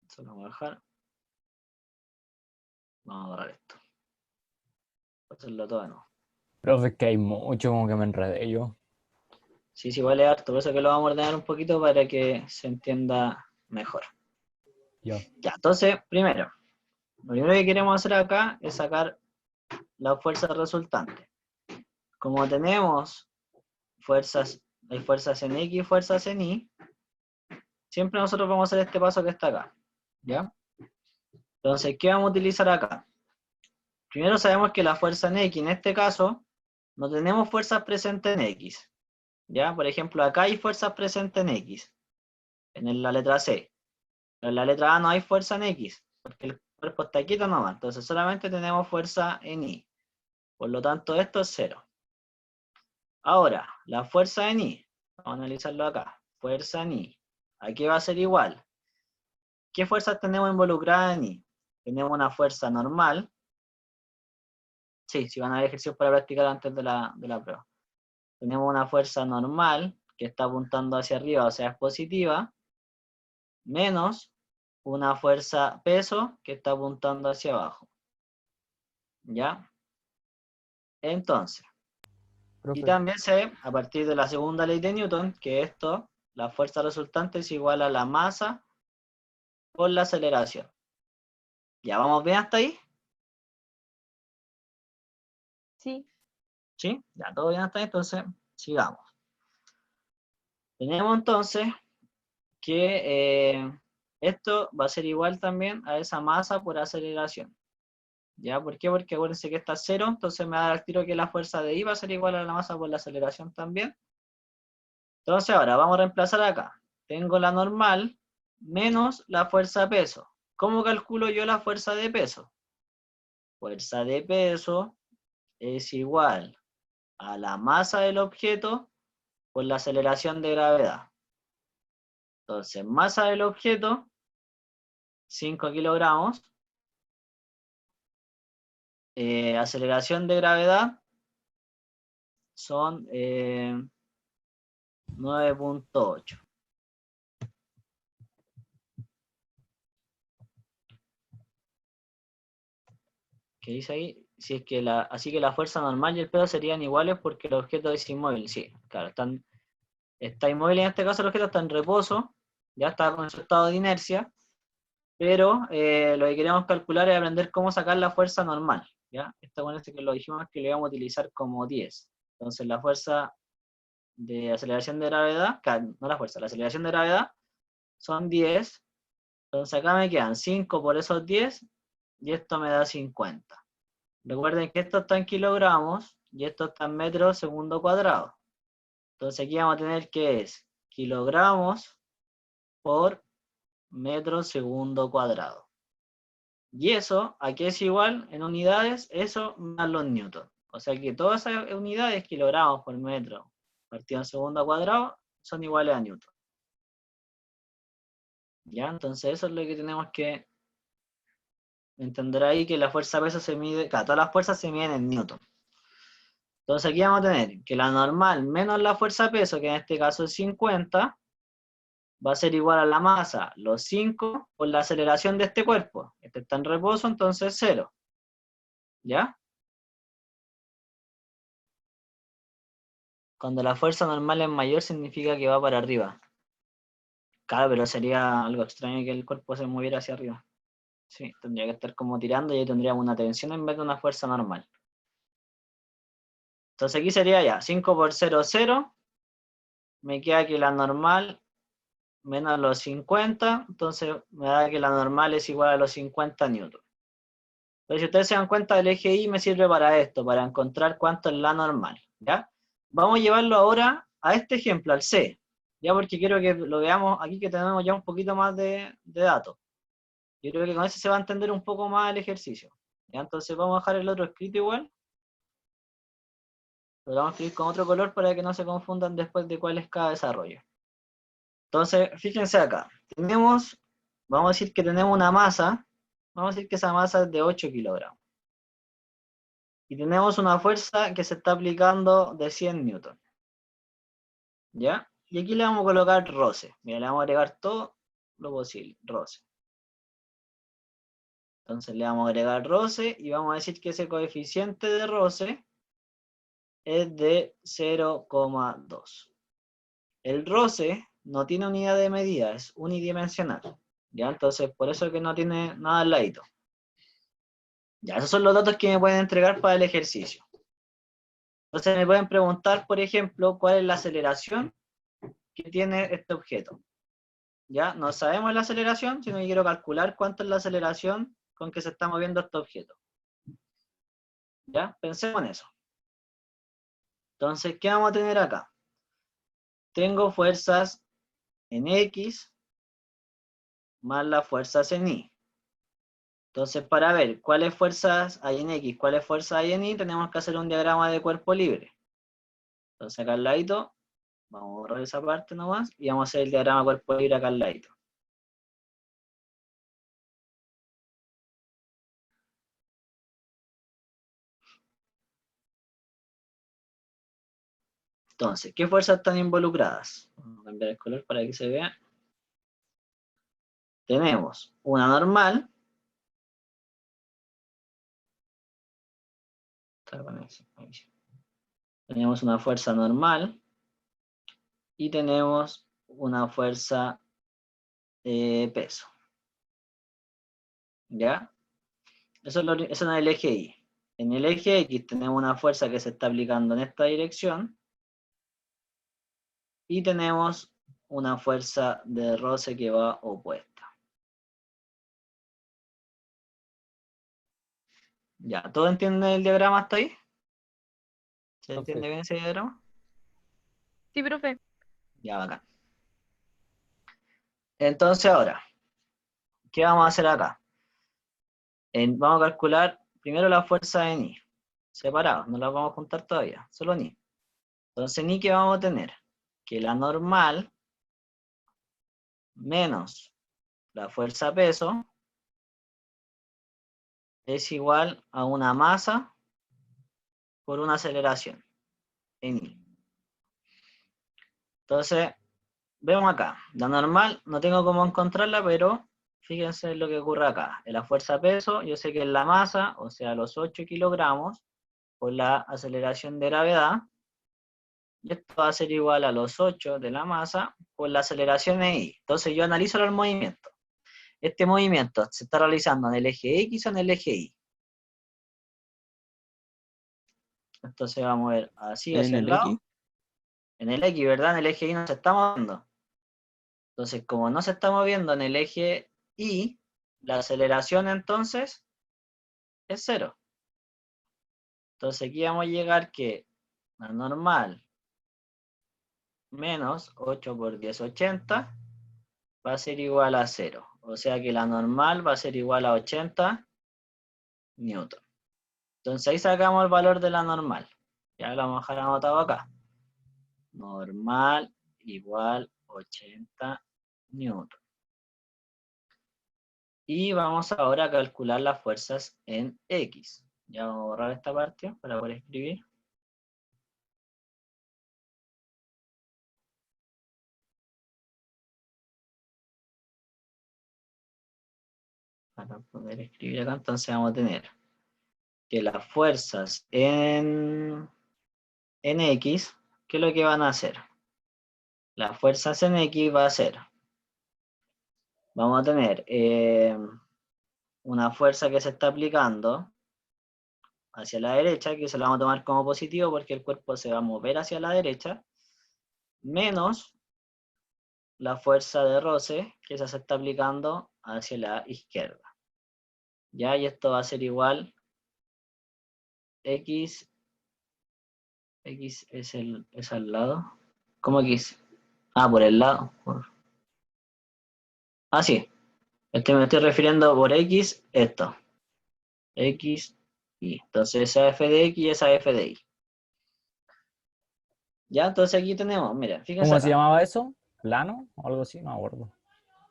Eso lo vamos a dejar. Vamos a borrar esto. Voy a hacerlo todo de nuevo. Profe, es que hay mucho como que me enredé yo. Sí, sí, vale harto. Por eso que lo vamos a ordenar un poquito para que se entienda mejor. Ya. Ya, entonces, lo primero que queremos hacer acá es sacar la fuerza resultante. Como tenemos hay fuerzas en X y fuerzas en Y, siempre nosotros vamos a hacer este paso que está acá. ¿Ya? Entonces, ¿qué vamos a utilizar acá? Primero sabemos que la fuerza en X, en este caso, no tenemos fuerzas presentes en X. ¿Ya? Por ejemplo, acá hay fuerzas presentes en X, en la letra C. Pero en la letra A no hay fuerza en X, porque el cuerpo está quieto nomás. Entonces solamente tenemos fuerza en Y. Por lo tanto, esto es 0. Ahora, la fuerza en Y. Vamos a analizarlo acá. Fuerza en Y. Aquí va a ser igual. ¿Qué fuerzas tenemos involucradas en Y? Tenemos una fuerza normal. Sí, si van a ver ejercicios para practicar antes de la prueba. Tenemos una fuerza normal que está apuntando hacia arriba, o sea, es positiva, menos una fuerza peso que está apuntando hacia abajo. ¿Ya? Entonces, y profe. también se ve a partir de la segunda ley de Newton que la fuerza resultante es igual a la masa por la aceleración. ¿Ya vamos bien hasta ahí? Sí. ¿Sí? Ya todo bien hasta ahí, entonces sigamos. Tenemos entonces que esto va a ser igual también a esa masa por aceleración. ¿Ya? ¿Por qué? Porque acuérdense que está 0, entonces me da el tiro que la fuerza de I va a ser igual a la masa por la aceleración también. Entonces ahora vamos a reemplazar acá. Tengo la normal menos la fuerza de peso. ¿Cómo calculo yo la fuerza de peso? Fuerza de peso es igual a la masa del objeto por la aceleración de gravedad. Entonces, masa del objeto, 5 kilogramos. Aceleración de gravedad son 9,8. ¿Qué dice ahí? Si es que así que la fuerza normal y el peso serían iguales porque el objeto es inmóvil. Sí, claro, está inmóvil en este caso el objeto está en reposo, ya está con su estado de inercia, pero lo que queremos calcular es aprender cómo sacar la fuerza normal. ¿Ya? Esta bueno, que lo dijimos que lo íbamos a utilizar como 10. Entonces la fuerza de aceleración de gravedad, no la fuerza, la aceleración de gravedad son 10. Entonces acá me quedan 5 por esos 10 y esto me da 50. Recuerden que esto está en kilogramos y esto está en metros segundo cuadrado. Entonces aquí vamos a tener que es kilogramos por metros segundo cuadrado. Y eso, ¿a qué es igual en unidades? Eso más los newtons. O sea que todas esas unidades, kilogramos por metro, partido en segundo cuadrado, son iguales a newton. ¿Ya? Entonces eso es lo que tenemos que entender ahí, que la fuerza peso se mide, claro, todas las fuerzas se miden en newton. Entonces aquí vamos a tener que la normal menos la fuerza peso, que en este caso es 50, va a ser igual a la masa, los 5, por la aceleración de este cuerpo. Este está en reposo, entonces 0. ¿Ya? Cuando la fuerza normal es mayor, significa que va para arriba. Claro, pero sería algo extraño que el cuerpo se moviera hacia arriba. Sí, tendría que estar como tirando y ahí tendríamos una tensión en vez de una fuerza normal. Entonces aquí sería ya, 5 por 0, 0. Me queda que la normal menos los 50, entonces me da que la normal es igual a los 50 newtons. Entonces si ustedes se dan cuenta, el eje Y me sirve para esto, para encontrar cuánto es la normal. ¿Ya? Vamos a llevarlo ahora a este ejemplo, al C. Ya, porque quiero que lo veamos aquí, que tenemos ya un poquito más de datos. Yo creo que con eso se va a entender un poco más el ejercicio. ¿Ya? Entonces vamos a dejar el otro escrito igual. Lo vamos a escribir con otro color para que no se confundan después de cuál es cada desarrollo. Entonces, fíjense acá. Vamos a decir que tenemos una masa. Vamos a decir que esa masa es de 8 kilogramos. Y tenemos una fuerza que se está aplicando de 100 newtons. ¿Ya? Y aquí le vamos a colocar roce. Mira, le vamos a agregar todo lo posible, roce. Entonces le vamos a agregar roce y vamos a decir que ese coeficiente de roce es de 0,2. El roce no tiene unidad de medida, es unidimensional. ¿Ya? Entonces por eso es que no tiene nada al ladito. Ya, esos son los datos que me pueden entregar para el ejercicio. Entonces me pueden preguntar, por ejemplo, cuál es la aceleración que tiene este objeto. Ya, no sabemos la aceleración, sino que quiero calcular cuánto es la aceleración con que se está moviendo este objeto. Ya, pensemos en eso. Entonces, ¿qué vamos a tener acá? Tengo fuerzas en X más las fuerzas en Y. Entonces, para ver cuáles fuerzas hay en X, cuáles fuerzas hay en Y, tenemos que hacer un diagrama de cuerpo libre. Entonces, acá al ladito, vamos a borrar esa parte nomás, y vamos a hacer el diagrama de cuerpo libre acá al ladito. Entonces, ¿qué fuerzas están involucradas? Vamos a cambiar el color para que se vea. Tenemos una normal. Tenemos una fuerza normal. Y tenemos una fuerza peso. ¿Ya? Eso es en el eje Y. En el eje X tenemos una fuerza que se está aplicando en esta dirección. Y tenemos una fuerza de roce que va opuesta. ¿Ya? ¿Todo entiende el diagrama hasta ahí? ¿Se entiende bien ese diagrama? Sí, profe. Ya, bacán. Entonces ahora, ¿qué vamos a hacer acá? Vamos a calcular primero la fuerza en Y. Separados, no las vamos a juntar todavía, solo en Y. Entonces en Y, ¿qué vamos a tener? Que la normal menos la fuerza peso es igual a una masa por una aceleración en Y. Entonces, vemos acá, la normal no tengo cómo encontrarla, pero fíjense lo que ocurre acá. En la fuerza peso, yo sé que es la masa, o sea, los 8 kilogramos, por la aceleración de gravedad, y esto va a ser igual a los 8 de la masa por la aceleración en Y. Entonces yo analizo el movimiento. Este movimiento se está realizando en el eje X o en el eje Y. Entonces vamos a ver así hacia el lado. X? En el X, ¿verdad? En el eje Y no se está moviendo. Entonces, como no se está moviendo en el eje Y, la aceleración entonces es 0. Entonces aquí vamos a llegar que la normal menos 8 por 10, 80, va a ser igual a 0. O sea que la normal va a ser igual a 80 newton. Entonces ahí sacamos el valor de la normal. Ya lo vamos a dejar anotado acá. Normal igual 80 newton. Y vamos ahora a calcular las fuerzas en X. Ya vamos a borrar esta parte para poder escribir. Para poder escribir acá, entonces vamos a tener que las fuerzas en X, ¿qué es lo que van a hacer? Las fuerzas en X va a ser, vamos a tener una fuerza que se está aplicando hacia la derecha, que se la vamos a tomar como positivo porque el cuerpo se va a mover hacia la derecha, menos la fuerza de roce que se está aplicando hacia la izquierda. Ya, y esto va a ser igual X es al lado. ¿Cómo X? Ah, por el lado. Ah, sí. Me estoy refiriendo por X, esto. X, Y. Entonces esa F de X y esa F de Y. Ya, entonces aquí tenemos, mira, fíjense ¿Cómo se acá. llamaba eso? ¿Plano? O algo así, no me acuerdo.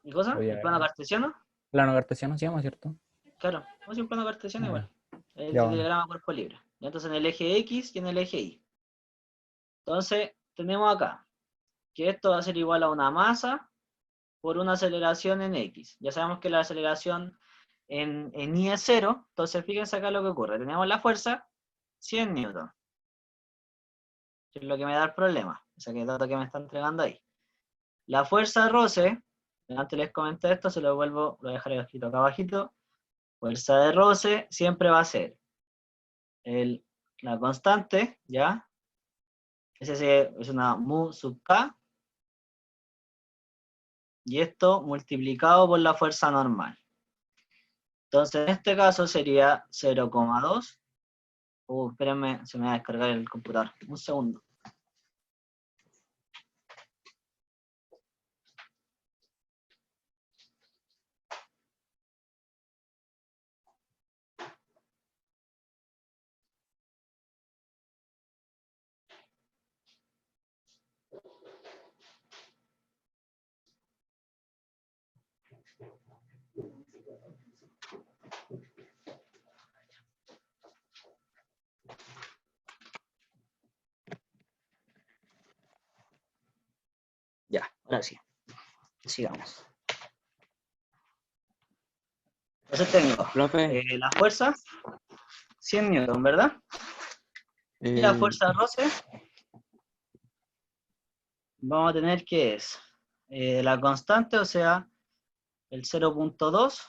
¿Y cosa? Oye, ¿El plano cartesiano? plano cartesiano se llama, ¿cierto? Claro, no es un plano cartesiano Ya, igual. El ya, bueno. diagrama cuerpo libre. Ya, entonces en el eje X y en el eje Y. Entonces, tenemos acá que esto va a ser igual a una masa por una aceleración en X. Ya sabemos que la aceleración en Y es 0, entonces fíjense acá lo que ocurre. Tenemos la fuerza 100 newton, que es lo que me da el problema, ese que es el dato que me está entregando ahí. La fuerza de roce, antes les comenté esto, se lo vuelvo, lo dejaré escrito acá abajito. Fuerza de roce siempre va a ser la constante, ¿ya? Ese es una mu sub k, y esto multiplicado por la fuerza normal. Entonces, en este caso sería 0,2. Espérenme, se me va a descargar el computador. Un segundo. Ya, ahora sí. Sigamos. Entonces tengo Profe, la fuerza, 100 newton, ¿verdad? Y la eh, fuerza de roce, vamos a tener que es la constante, o sea, el 0,2,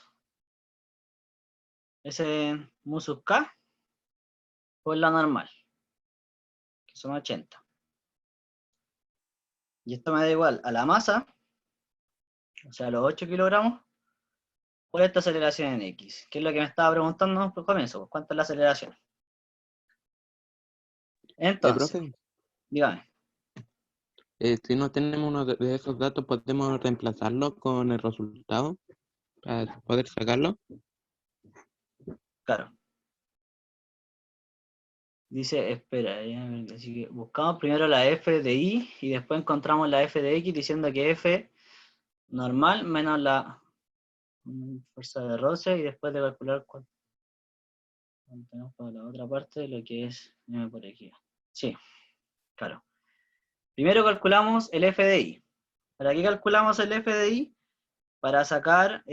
ese mu sub k, por la normal, que son 80. Y esto me da igual a la masa, o sea, los 8 kilogramos, por esta aceleración en X, que es lo que me estaba preguntando por comienzo, pues, ¿cuánto es la aceleración? Entonces, profe, dígame. si no tenemos uno de esos datos, ¿podemos reemplazarlo con el resultado para poder sacarlo? Claro. Dice, espera, así que buscamos primero la F de Y y después encontramos la F de X diciendo que F normal menos la fuerza de roce y después de calcular cuánto tenemos para la otra parte, lo que es por aquí. Sí, claro. Primero calculamos el F de Y. ¿Para qué calculamos el F de Y? Para sacar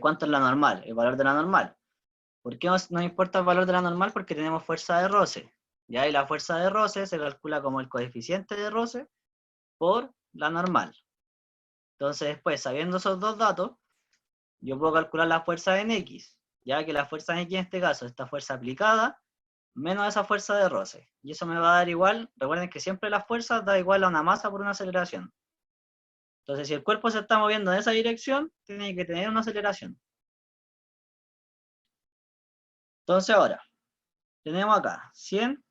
cuánto es la normal, el valor de la normal. ¿Por qué nos importa el valor de la normal? Porque tenemos fuerza de roce. ¿Ya? Y la fuerza de roce se calcula como el coeficiente de roce por la normal. Entonces después, sabiendo esos dos datos, yo puedo calcular la fuerza en X, ya que la fuerza en X en este caso, esta fuerza aplicada, menos esa fuerza de roce. Y eso me va a dar igual, recuerden que siempre la fuerza da igual a una masa por una aceleración. Entonces si el cuerpo se está moviendo en esa dirección, tiene que tener una aceleración. Entonces ahora, tenemos acá 100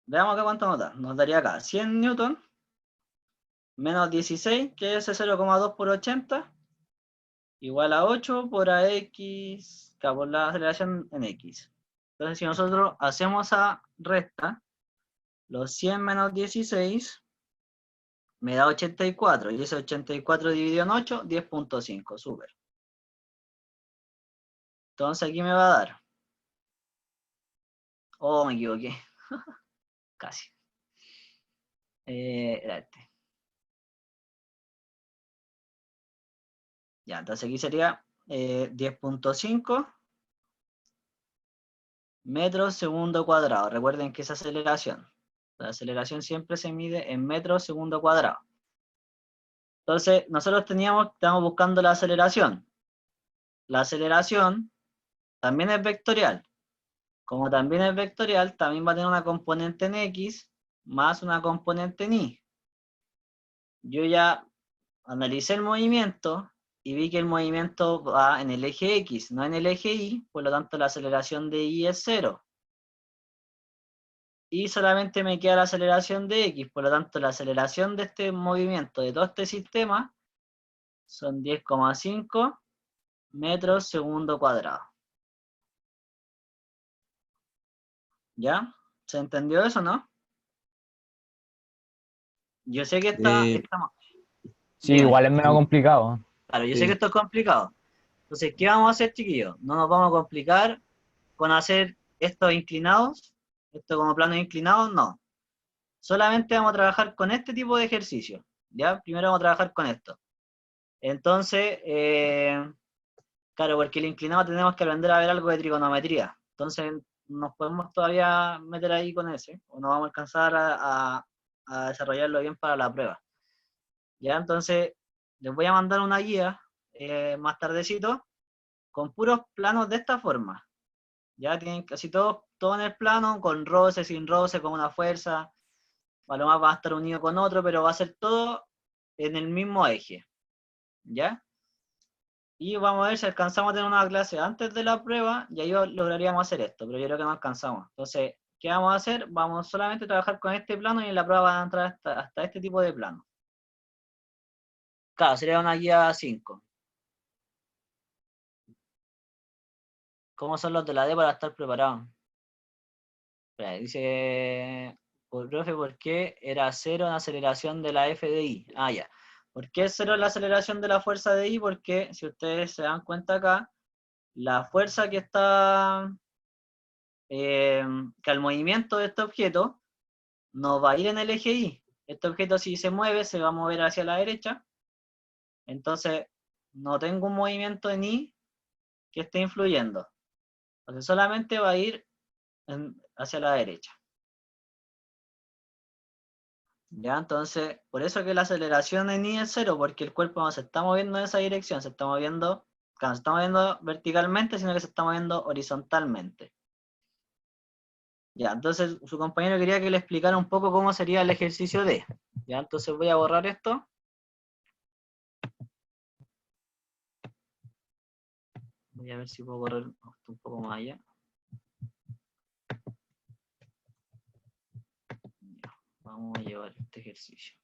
veamos acá cuánto nos da. Nos daría acá 100 newton menos 16, que es ese 0,2 por 80, igual a 8 por AX, por la aceleración en X. Entonces, si nosotros hacemos esa resta, los 100 menos 16 me da 84, y ese 84 dividido en 8, 10.5, súper. Entonces aquí me va a dar. Oh, me equivoqué. Casi. Era este. Ya, entonces aquí sería 10.5 metros segundo cuadrado. Recuerden que es aceleración. La aceleración siempre se mide en metros segundo cuadrado. Entonces, nosotros estamos buscando la aceleración. La aceleración también es vectorial. Como también es vectorial, también va a tener una componente en X más una componente en Y. Yo ya analicé el movimiento y vi que el movimiento va en el eje X, no en el eje Y, por lo tanto la aceleración de Y es 0. Y solamente me queda la aceleración de X, por lo tanto la aceleración de este movimiento, de todo este sistema, son 10,5 metros segundo cuadrado. ¿Ya? ¿Se entendió eso, no? Yo sé que estamos... Sí, Dígame. igual es medio complicado. Claro, yo sé Sí. que esto es complicado. Entonces, ¿qué vamos a hacer, chiquillos? No nos vamos a complicar con hacer estos inclinados, esto como planos inclinados, no. Solamente vamos a trabajar con este tipo de ejercicio, ¿ya? Primero vamos a trabajar con esto. Entonces, claro, porque el inclinado tenemos que aprender a ver algo de trigonometría. Entonces, nos podemos todavía meter ahí con ese, o no vamos a alcanzar a desarrollarlo bien para la prueba. ¿Ya? Entonces, les voy a mandar una guía más tardecito con puros planos de esta forma. Ya tienen casi todo en el plano, con roce, sin roce, con una fuerza. A lo más va a estar unido con otro, pero va a ser todo en el mismo eje. ¿Ya? Y vamos a ver si alcanzamos a tener una clase antes de la prueba, y ahí lograríamos hacer esto, pero yo creo que no alcanzamos. Entonces, ¿qué vamos a hacer? Vamos solamente a trabajar con este plano, y en la prueba van a entrar hasta este tipo de plano. Claro, sería una guía 5. ¿Cómo son los de la D para estar preparados? Espera, dice, profe, ¿por qué era 0 en aceleración de la F de I? Ah, ya. ¿Por qué es 0 en la aceleración de la fuerza de I? Porque, si ustedes se dan cuenta acá, la fuerza que está, que al movimiento de este objeto, no va a ir en el eje Y. Este objeto, si se mueve, se va a mover hacia la derecha. Entonces, no tengo un movimiento en Y que esté influyendo. Entonces, solamente va a ir hacia la derecha. Ya, entonces, por eso que la aceleración en I es 0, porque el cuerpo no se está moviendo en esa dirección, se está moviendo, claro, no se está moviendo verticalmente, sino que se está moviendo horizontalmente. Ya, entonces su compañero quería que le explicara un poco cómo sería el ejercicio D. Ya, entonces voy a borrar esto. Voy a ver si puedo correr un poco más allá. Ya, vamos a llevar este ejercicio.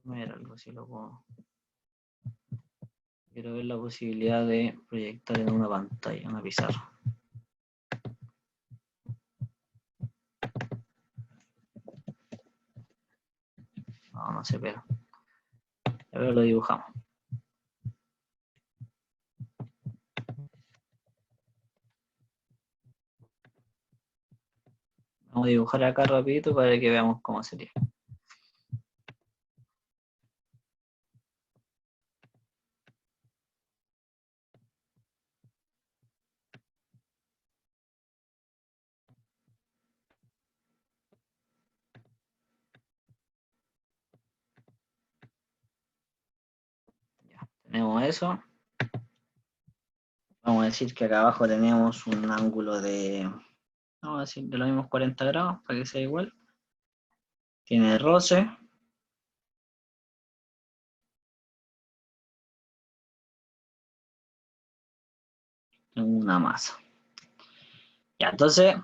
Voy a ver algo si lo puedo. Quiero ver la posibilidad de proyectar en una pantalla, una pizarra. No, no se pega. A ver, lo dibujamos. Vamos a dibujar acá rapidito para que veamos cómo sería. Ya, tenemos eso. Vamos a decir que acá abajo tenemos un ángulo de, vamos a decir, de los mismos 40 grados, para que sea igual. Tiene roce. Tengo una masa. Ya, entonces,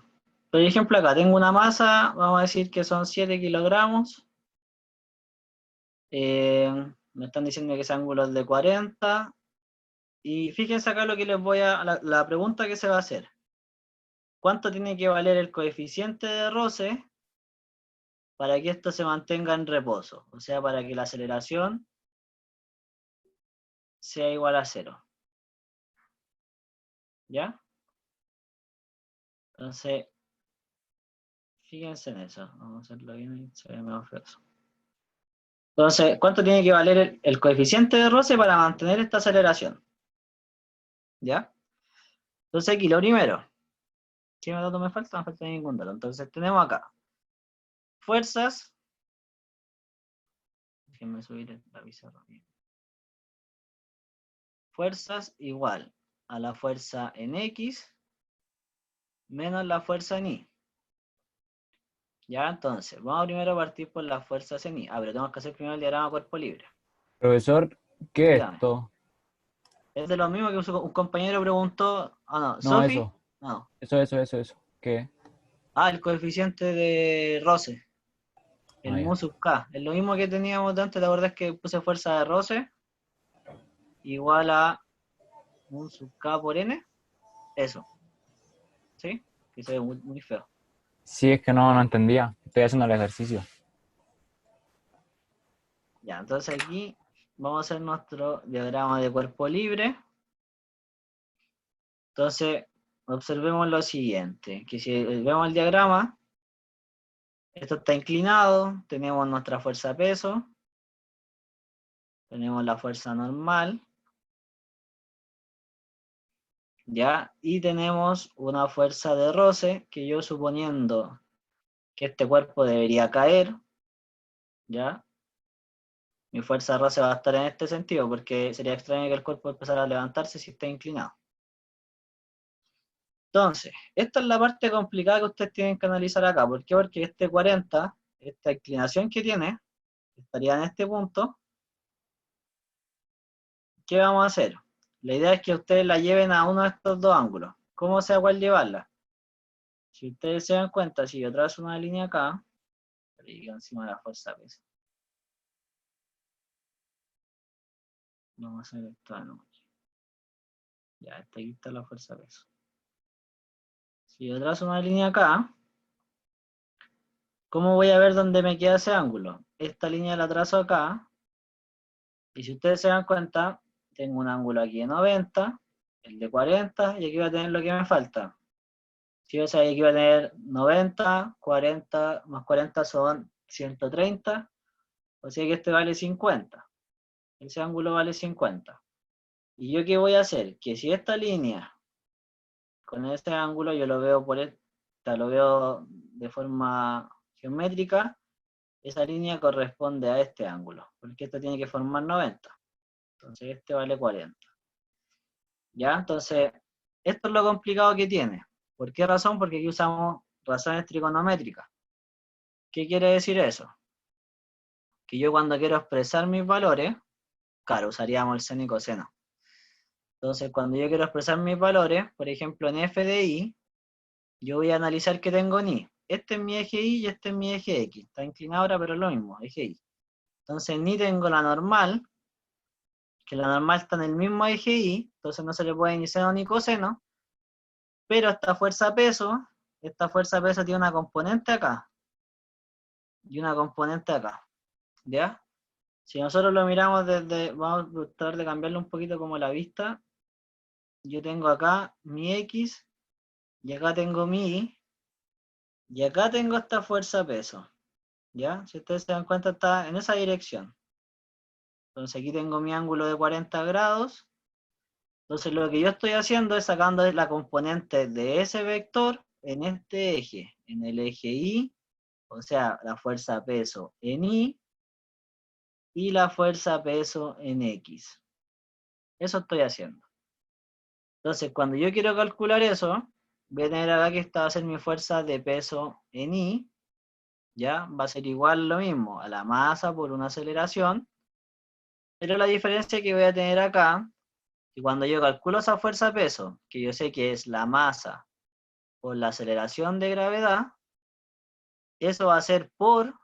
Por ejemplo, acá tengo una masa, vamos a decir que son 7 kilogramos. Me están diciendo que ese ángulo es de 40. Y fíjense acá lo que les voy a... La pregunta que se va a hacer. ¿Cuánto tiene que valer el coeficiente de roce para que esto se mantenga en reposo? O sea, para que la aceleración sea igual a 0. ¿Ya? Entonces, fíjense en eso. Vamos a hacerlo bien, se ve mejor eso. Entonces, ¿cuánto tiene que valer el coeficiente de roce para mantener esta aceleración? ¿Ya? Entonces aquí lo primero. ¿Qué dato me falta? No me falta ningún dato. Entonces tenemos acá. Fuerzas. Déjenme subir la pizarra. Fuerzas igual a la fuerza en X menos la fuerza en Y. Ya, entonces, vamos primero a partir por las fuerzas en Y. Pero tenemos que hacer primero el diagrama cuerpo libre. Profesor, ¿qué es Dígame. esto? Es de lo mismo que un compañero preguntó. Ah, no, No, Sofi. eso. No. Eso. ¿Qué? Ah, el coeficiente de roce. El Ah, ya. mu sub k. Es lo mismo que teníamos de antes. La verdad es que puse fuerza de roce igual a mu sub k por n. Eso. ¿Sí? Que se ve muy, muy feo. Sí, es que no entendía. Estoy haciendo el ejercicio. Ya, entonces aquí vamos a hacer nuestro diagrama de cuerpo libre. Entonces, observemos lo siguiente, que si vemos el diagrama, esto está inclinado, tenemos nuestra fuerza peso, tenemos la fuerza normal, ¿ya? Y tenemos una fuerza de roce, que yo suponiendo que este cuerpo debería caer, ¿ya? Mi fuerza de roce va a estar en este sentido, porque sería extraño que el cuerpo empezara a levantarse si está inclinado. Entonces, esta es la parte complicada que ustedes tienen que analizar acá. ¿Por qué? Porque este 40, esta inclinación que tiene, estaría en este punto. ¿Qué vamos a hacer? La idea es que ustedes la lleven a uno de estos dos ángulos. ¿Cómo sea cuál llevarla? Si ustedes se dan cuenta, si yo trazo una línea acá, y encima de la fuerza peso. Vamos a hacer esto de nuevo. Ya, aquí está la fuerza peso. Si yo trazo una línea acá, ¿cómo voy a ver dónde me queda ese ángulo? Esta línea la trazo acá, y si ustedes se dan cuenta, tengo un ángulo aquí de 90, el de 40, y aquí voy a tener lo que me falta. Sí, o sea, aquí va a tener 90, 40, más 40 son 130, o sea que este vale 50. Ese ángulo vale 50. ¿Y yo qué voy a hacer? Que si esta línea, con este ángulo, yo lo veo lo veo de forma geométrica, esa línea corresponde a este ángulo, porque esto tiene que formar 90. Entonces este vale 40. ¿Ya? Entonces, esto es lo complicado que tiene. ¿Por qué razón? Porque aquí usamos razones trigonométricas. ¿Qué quiere decir eso? Que yo cuando quiero expresar mis valores, claro, usaríamos el seno y coseno. Entonces, cuando yo quiero expresar mis valores, por ejemplo, en f de y, yo voy a analizar qué tengo en y. Este es mi eje y y este es mi eje x. Está inclinado ahora, pero es lo mismo, eje y. Entonces, en y tengo la normal, que la normal está en el mismo eje y, entonces no se le puede ni seno ni coseno, pero esta fuerza peso tiene una componente acá, y una componente acá, ¿ya? Si nosotros lo miramos desde, vamos a tratar de cambiarle un poquito como la vista. Yo tengo acá mi X, y acá tengo mi Y, y acá tengo esta fuerza peso. ¿Ya? Si ustedes se dan cuenta, está en esa dirección. Entonces aquí tengo mi ángulo de 40 grados. Entonces lo que yo estoy haciendo es sacando la componente de ese vector en este eje, en el eje Y, o sea, la fuerza peso en Y, y la fuerza peso en X. Eso estoy haciendo. Entonces, cuando yo quiero calcular eso, voy a tener acá que esta va a ser mi fuerza de peso en I, ¿ya? Va a ser igual lo mismo a la masa por una aceleración, pero la diferencia que voy a tener acá, que cuando yo calculo esa fuerza de peso, que yo sé que es la masa por la aceleración de gravedad, eso va a ser por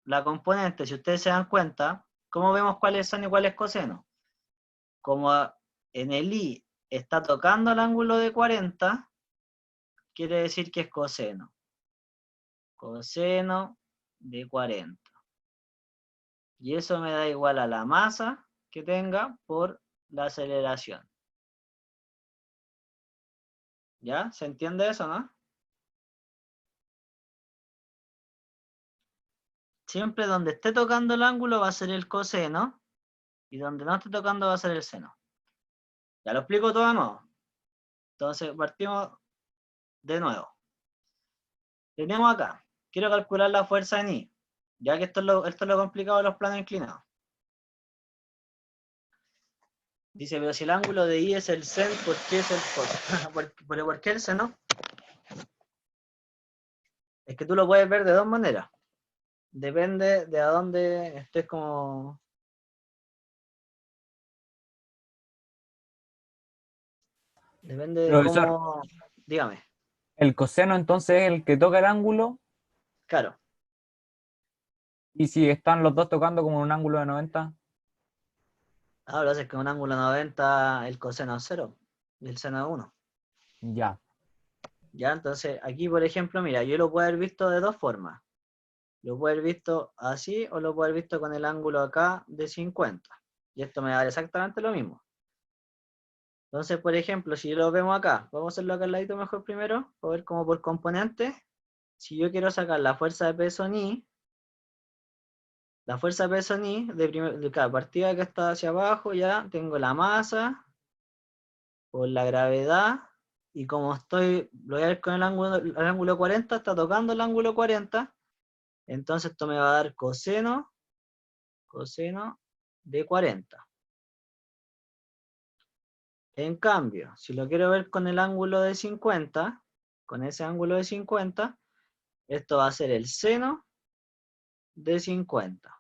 la componente. Si ustedes se dan cuenta, ¿cómo vemos cuáles son y cuáles coseno? Como en el I está tocando el ángulo de 40, quiere decir que es coseno. Coseno de 40. Y eso me da igual a la masa que tenga por la aceleración. ¿Ya? ¿Se entiende eso, no? Siempre donde esté tocando el ángulo va a ser el coseno, y donde no esté tocando va a ser el seno. Ya lo explico todo de nuevo. Entonces partimos de nuevo. Tenemos acá, quiero calcular la fuerza en I, ya que esto es lo complicado de los planos inclinados. Dice, pero si el ángulo de I es el sen, ¿por qué es el cos? ¿Por qué el seno? Es que tú lo puedes ver de dos maneras. Depende de a dónde estés como... Depende de Profesor, cómo... Dígame. el coseno entonces es el que toca el ángulo, Claro. y si están los dos tocando como en un ángulo de 90, Ahora haces que un ángulo 90 el coseno es 0 y el seno es 1. ya. ¿Ya? Entonces, aquí, por ejemplo, mira, yo lo puedo haber visto de dos formas. Lo puedo haber visto así o lo puedo haber visto con el ángulo acá de 50. Y esto me da exactamente lo mismo. Entonces, por ejemplo, si lo vemos acá, vamos a hacerlo acá al ladito mejor primero, para ver como por componente. Si yo quiero sacar la fuerza de peso en I, la fuerza de peso en I, de cada partida que está hacia abajo, ya tengo la masa por la gravedad, y como lo voy a ver con el ángulo 40, está tocando el ángulo 40, entonces esto me va a dar coseno de 40. En cambio, si lo quiero ver con el ángulo de 50, con ese ángulo de 50, esto va a ser el seno de 50.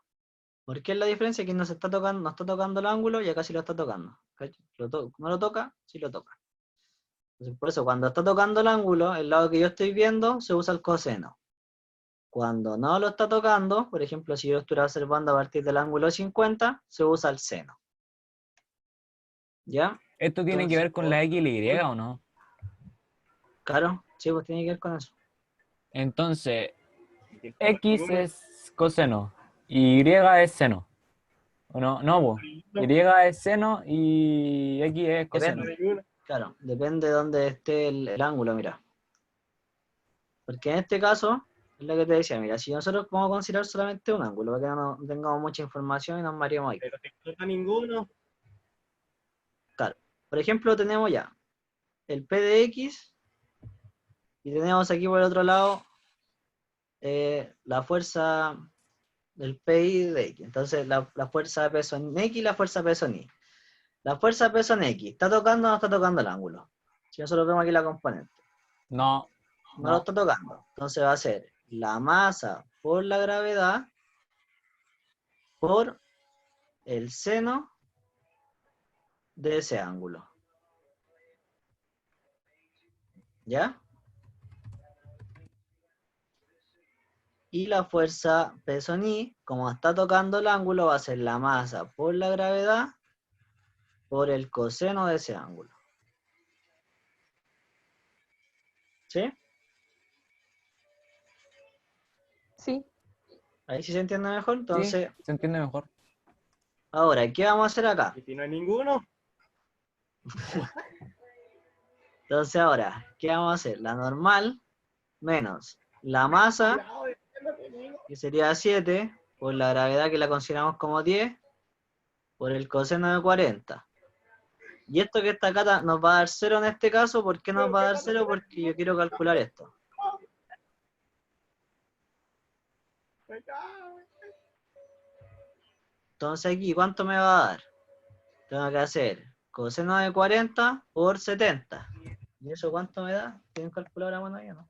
¿Por qué es la diferencia? Que no está tocando el ángulo y acá sí lo está tocando. No lo toca, sí lo toca. Entonces, por eso, cuando está tocando el ángulo, el lado que yo estoy viendo, se usa el coseno. Cuando no lo está tocando, por ejemplo, si yo estuviera observando a partir del ángulo 50, se usa el seno. ¿Ya? ¿Esto tiene que Entonces, ver con la X y la Y o no? claro, sí, pues tiene que ver con eso. Entonces, X es coseno y Y es seno. ¿O no? No, po. Y es seno y X es coseno. Depende, claro, depende de dónde esté el ángulo, mira. Porque en este caso, es lo que te decía, mira, si nosotros vamos a considerar solamente un ángulo, para que no tengamos mucha información y nos mareemos ahí. Pero si no está ninguno. Claro, por ejemplo, tenemos ya el P de X, y tenemos aquí por el otro lado la fuerza del PI de X. Entonces, la fuerza de peso en X y la fuerza de peso en Y. La fuerza de peso en X, ¿está tocando o no está tocando el ángulo? Si nosotros vemos aquí la componente. No, No lo no. está tocando. Entonces va a ser la masa por la gravedad por el seno de ese ángulo. ¿Ya? Y la fuerza peso en I, como está tocando el ángulo, va a ser la masa por la gravedad por el coseno de ese ángulo. ¿Sí? Sí. Ahí sí se entiende mejor. Sí, Entonces, se entiende mejor. ahora, ¿qué vamos a hacer acá? Y si no hay ninguno. Entonces ahora, ¿qué vamos a hacer? La normal menos la masa, que sería 7, por la gravedad que la consideramos como 10, por el coseno de 40. Y esto que está acá nos va a dar 0 en este caso. ¿Por qué nos va a dar 0? Porque yo quiero calcular esto. Entonces aquí, ¿cuánto me va a dar? Tengo que hacer coseno de 40 por 70. ¿Y eso cuánto me da? ¿Tienen calculadora a mano ahí o no?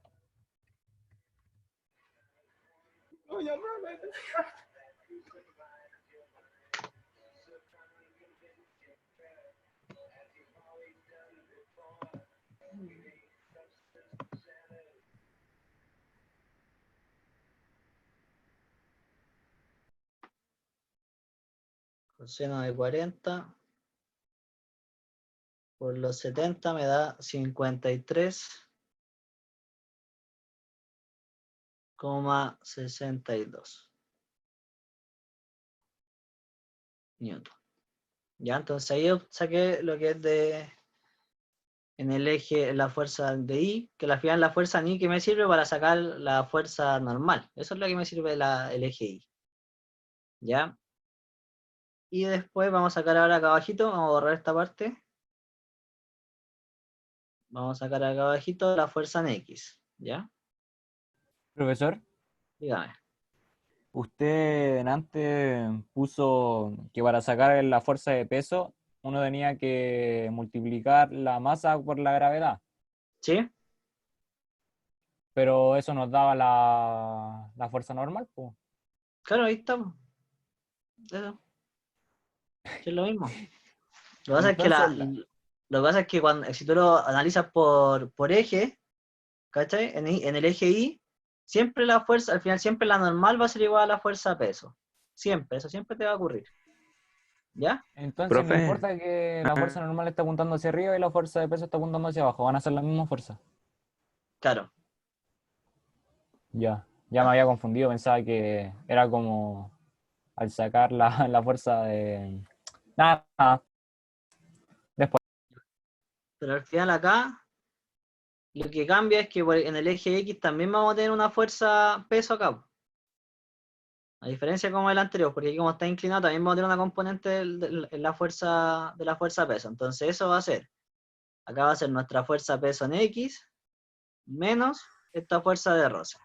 por seno de 40 por los 70 me da 53,62 newton. Ya, entonces ahí yo saqué lo que es en el eje, la fuerza de I, que al final la fuerza ni que me sirve para sacar la fuerza normal. Eso es lo que me sirve el eje I. ¿Ya? Y después vamos a sacar ahora acá abajito, vamos a borrar esta parte. Vamos a sacar acá abajito la fuerza en X. ¿Ya? Profesor, Dígame. usted antes puso que para sacar la fuerza de peso uno tenía que multiplicar la masa por la gravedad, ¿Sí? pero eso nos daba la fuerza normal, pues. Claro, ahí estamos. Eso. Sí, es lo mismo. Lo que pasa es que Entonces, lo que pasa es que si tú lo analizas por eje, ¿cachai? En el eje Y, siempre la fuerza, al final siempre la normal va a ser igual a la fuerza peso. Siempre, eso siempre te va a ocurrir. ¿Ya? entonces no Profe, importa que la fuerza normal esté apuntando hacia arriba y la fuerza de peso está apuntando hacia abajo, van a ser la misma fuerza. Claro. Ya me había confundido, pensaba que era como al sacar la fuerza de... Nada, nada. Después, Pero al final acá, lo que cambia es que en el eje X también vamos a tener una fuerza peso acá. A diferencia como el anterior, porque aquí como está inclinado también vamos a tener una componente de la fuerza peso. Entonces eso va a ser, acá va a ser nuestra fuerza peso en X menos esta fuerza de roce.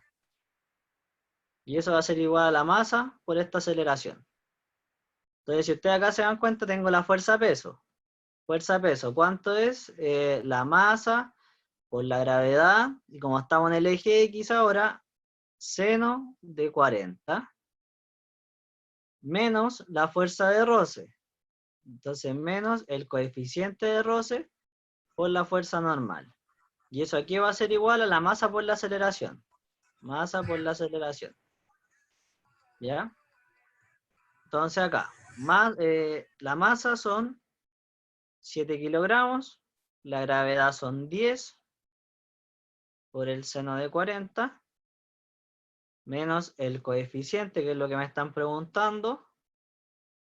Y eso va a ser igual a la masa por esta aceleración. Entonces si ustedes acá se dan cuenta, tengo la fuerza peso. Fuerza peso, ¿cuánto es? La masa por la gravedad, y como estamos en el eje X ahora, seno de 40 menos la fuerza de roce. Entonces menos el coeficiente de roce por la fuerza normal. Y eso aquí va a ser igual a la masa por la aceleración. Masa por la aceleración. ¿Ya? Entonces acá, la masa son 7 kilogramos, la gravedad son 10 por el seno de 40, menos el coeficiente, que es lo que me están preguntando,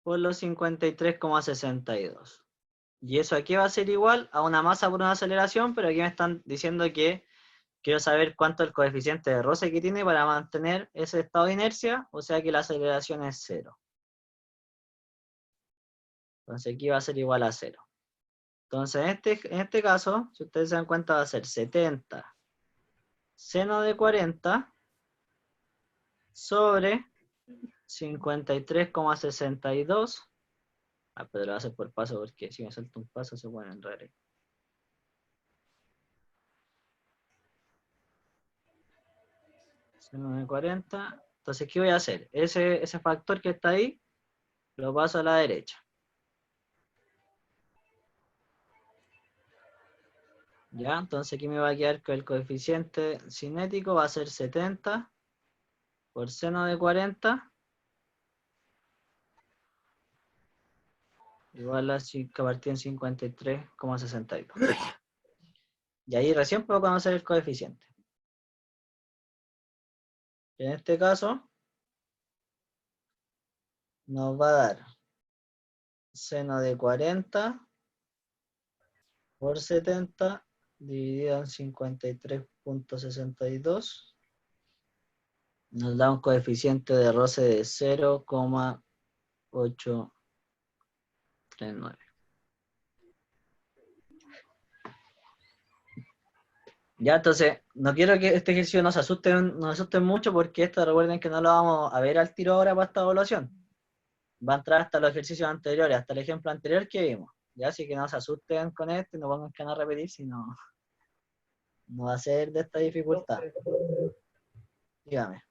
por los 53,62. Y eso aquí va a ser igual a una masa por una aceleración, pero aquí me están diciendo que quiero saber cuánto es el coeficiente de roce que tiene para mantener ese estado de inercia, o sea que la aceleración es 0. Entonces aquí va a ser igual a 0. Entonces en este caso, si ustedes se dan cuenta, va a ser 70 seno de 40 sobre 53,62. Pero lo voy a hacer por paso porque si me salto un paso se puede enredar ahí. Seno de 40. Entonces, ¿qué voy a hacer? Ese factor que está ahí, lo paso a la derecha. ¿Ya? Entonces aquí me va a quedar que el coeficiente cinético va a ser 70 por seno de 40 igual a que partí en 53,62. Y ahí recién puedo conocer el coeficiente. En este caso, nos va a dar seno de 40 por 70 dividido en 53,62. Nos da un coeficiente de roce de 0,839. Ya, entonces, no quiero que este ejercicio nos asuste mucho porque esto recuerden que no lo vamos a ver al tiro ahora para esta evaluación. Va a entrar hasta los ejercicios anteriores, hasta el ejemplo anterior que vimos. Ya, así que no se asusten con esto y no pongan que no repetir, sino no va a ser de esta dificultad. Dígame.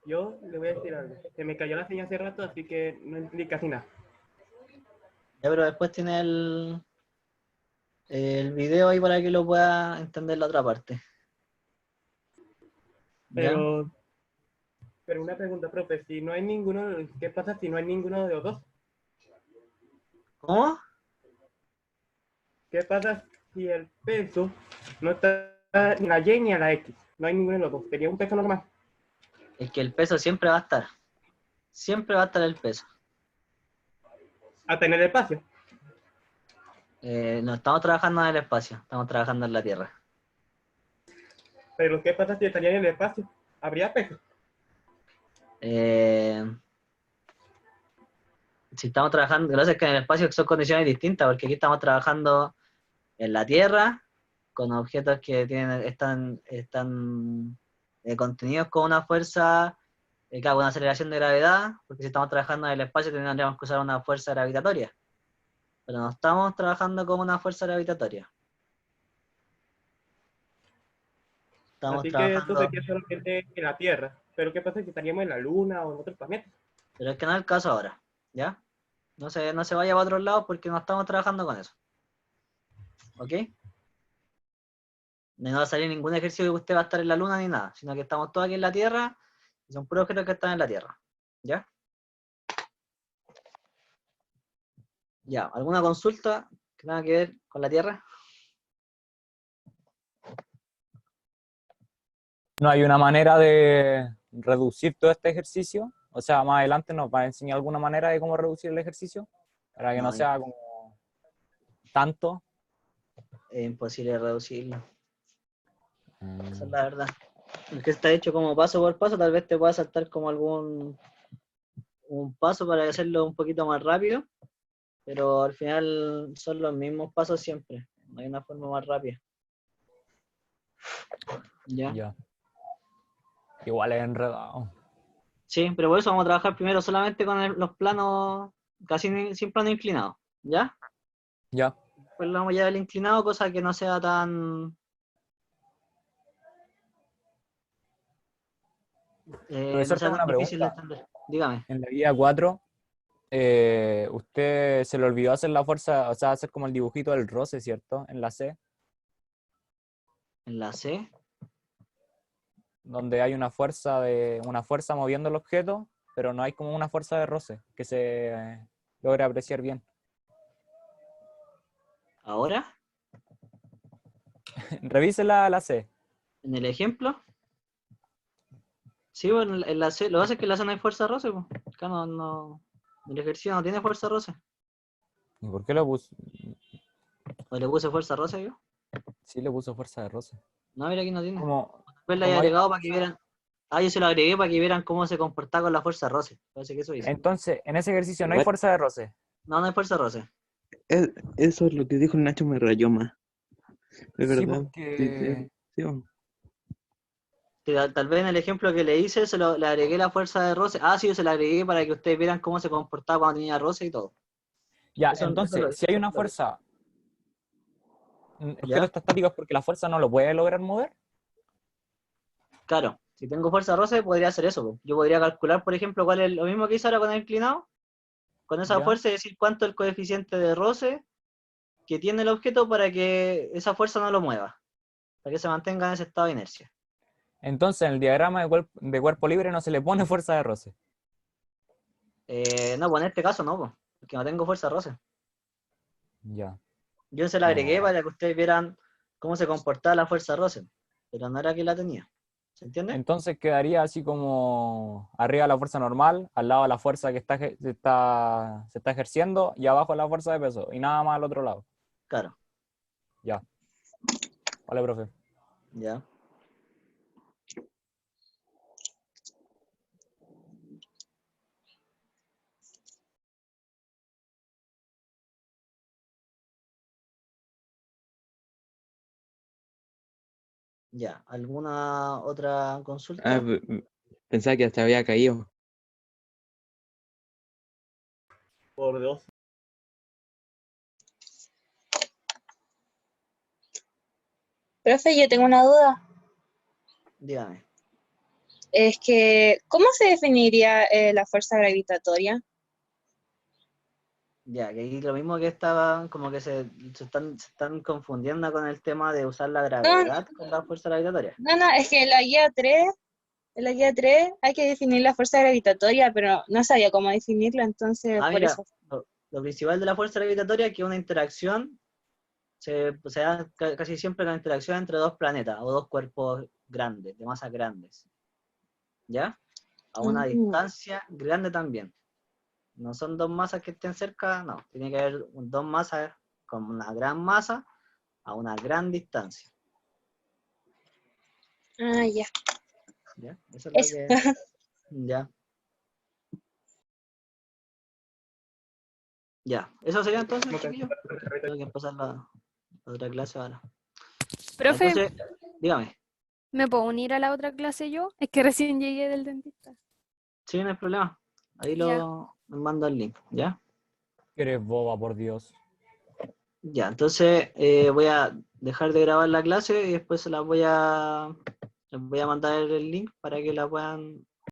Yo le voy a decir algo. Se me cayó la señal hace rato, así que no entendí casi nada. Ya, pero después tiene el video ahí para que lo pueda entender la otra parte. ¿Ya? Pero Pero una pregunta, profe, si no hay ninguno, ¿qué pasa si no hay ninguno de los dos? ¿Cómo? ¿Qué pasa si el peso no está ni a la Y ni a la X? No hay ninguno de los dos. Sería un peso normal. Es que el peso siempre va a estar. Siempre va a estar el peso. A tener espacio. No estamos trabajando en el espacio, estamos trabajando en la Tierra. Pero ¿qué pasa si estaría en el espacio? ¿Habría peso? Eh, si estamos trabajando, lo que pasa es que en el espacio son condiciones distintas, porque aquí estamos trabajando en la Tierra, con objetos que están contenidos con una fuerza, con una aceleración de gravedad, porque si estamos trabajando en el espacio tendríamos que usar una fuerza gravitatoria. Pero no estamos trabajando con una fuerza gravitatoria. Estamos Así que esto trabajando, sería solamente en la Tierra. Pero ¿qué pasa si estaríamos en la Luna o en otros planetas? pero es que no es el caso ahora, ¿ya? No se vaya para otros lados porque no estamos trabajando con eso. ¿Ok? No va a salir ningún ejercicio que usted va a estar en la luna ni nada, sino que estamos todos aquí en la Tierra y son puros objetos que están en la Tierra. ¿Ya? Ya, ¿alguna consulta que tenga que ver con la Tierra? ¿No hay una manera de reducir todo este ejercicio? O sea, más adelante nos va a enseñar alguna manera de cómo reducir el ejercicio para que no No, sea como tanto. es imposible reducirlo. Esa es la verdad. El que está hecho como paso por paso, tal vez te pueda saltar como un paso para hacerlo un poquito más rápido, pero al final son los mismos pasos siempre. No hay una forma más rápida. ¿Ya? Ya. Igual es enredado. Sí, pero por eso vamos a trabajar primero solamente con los planos, casi sin plano inclinado, ¿ya? Ya. Pues lo vamos ya al inclinado, cosa que no sea tan... no Profesor, sea tengo tan una difícil de pregunta. entender. Dígame. En la guía 4, usted se le olvidó hacer la fuerza, o sea, hacer como el dibujito del roce, ¿cierto? En la C, En la C, donde hay una fuerza moviendo el objeto, pero no hay como una fuerza de roce que se logre apreciar bien. ahora, Revise la C. en el ejemplo. Sí, bueno, en la C, lo que pasa es que en la C no hay fuerza roce, pues. Acá el ejercicio no tiene fuerza roce. ¿Y por qué le puso? ¿O le puse fuerza roce yo? Sí, le puso fuerza de roce. No, mira, aquí no tiene. Como, Después la he como hay agregado para que vieran. Ah, yo se lo agregué para que vieran cómo se comportaba con la fuerza roce. Parece que eso hice. Entonces, en ese ejercicio no hay Igual, fuerza de roce. No, no hay fuerza roce. eso es lo que dijo el Nacho, me rayó más. Es Sí, verdad. Sí, porque... sí, vamos. Sí, tal vez en el ejemplo que le hice le agregué la fuerza de roce. Ah, sí, yo se la agregué para que ustedes vieran cómo se comportaba cuando tenía roce y todo. Ya, Eso entonces, si hay una eso lo- fuerza, un objeto ¿Ya? está estático es porque la fuerza no lo puede lograr mover. Claro, si tengo fuerza roce podría hacer eso, po. Yo podría calcular, por ejemplo, cuál es lo mismo que hice ahora con el inclinado, con esa ¿Ya? fuerza y decir cuánto es el coeficiente de roce que tiene el objeto para que esa fuerza no lo mueva, para que se mantenga en ese estado de inercia. Entonces, en el diagrama de cuerpo libre no se le pone fuerza de roce. No, pues en este caso no, po, porque no tengo fuerza roce. Ya. Yo se la agregué No. para que ustedes vieran cómo se comportaba la fuerza roce, pero no era que la tenía. ¿Se entiende? Entonces quedaría así como arriba la fuerza normal, al lado la fuerza que se está ejerciendo y abajo la fuerza de peso y nada más al otro lado. Claro, Ya. Vale, profe. ya. Ya, ¿alguna otra Ah, consulta? pensaba que hasta había caído. Por dos. Profe, yo tengo una duda. Dígame. Es que, ¿cómo se definiría la fuerza gravitatoria? Ya, que aquí lo mismo que estaban, como que se están confundiendo con el tema de usar la No, gravedad con la fuerza gravitatoria. no, es que en la guía 3 En la guía 3 hay que definir la fuerza gravitatoria, pero no sabía cómo definirla, entonces por Mira, eso. lo principal de la fuerza gravitatoria es que una interacción se da casi siempre la interacción entre dos planetas o dos cuerpos grandes, de masas grandes. ¿Ya? A una distancia grande también. No son dos masas que estén cerca, no. Tiene que haber dos masas con una gran masa a una gran distancia. Ah, ya. ¿Ya? Eso es lo Eso. que... Ya. Ya. Eso sería entonces, chiquillos. Tengo que empezar la otra clase ahora. Profe, Entonces, dígame. ¿me puedo unir a la otra clase yo? Es que recién llegué del dentista. Sí, no hay problema. Ahí Ya. me mando el link, ¿ya? Eres boba, por Dios. Ya, entonces voy a dejar de grabar la clase y después les voy a mandar el link para que la puedan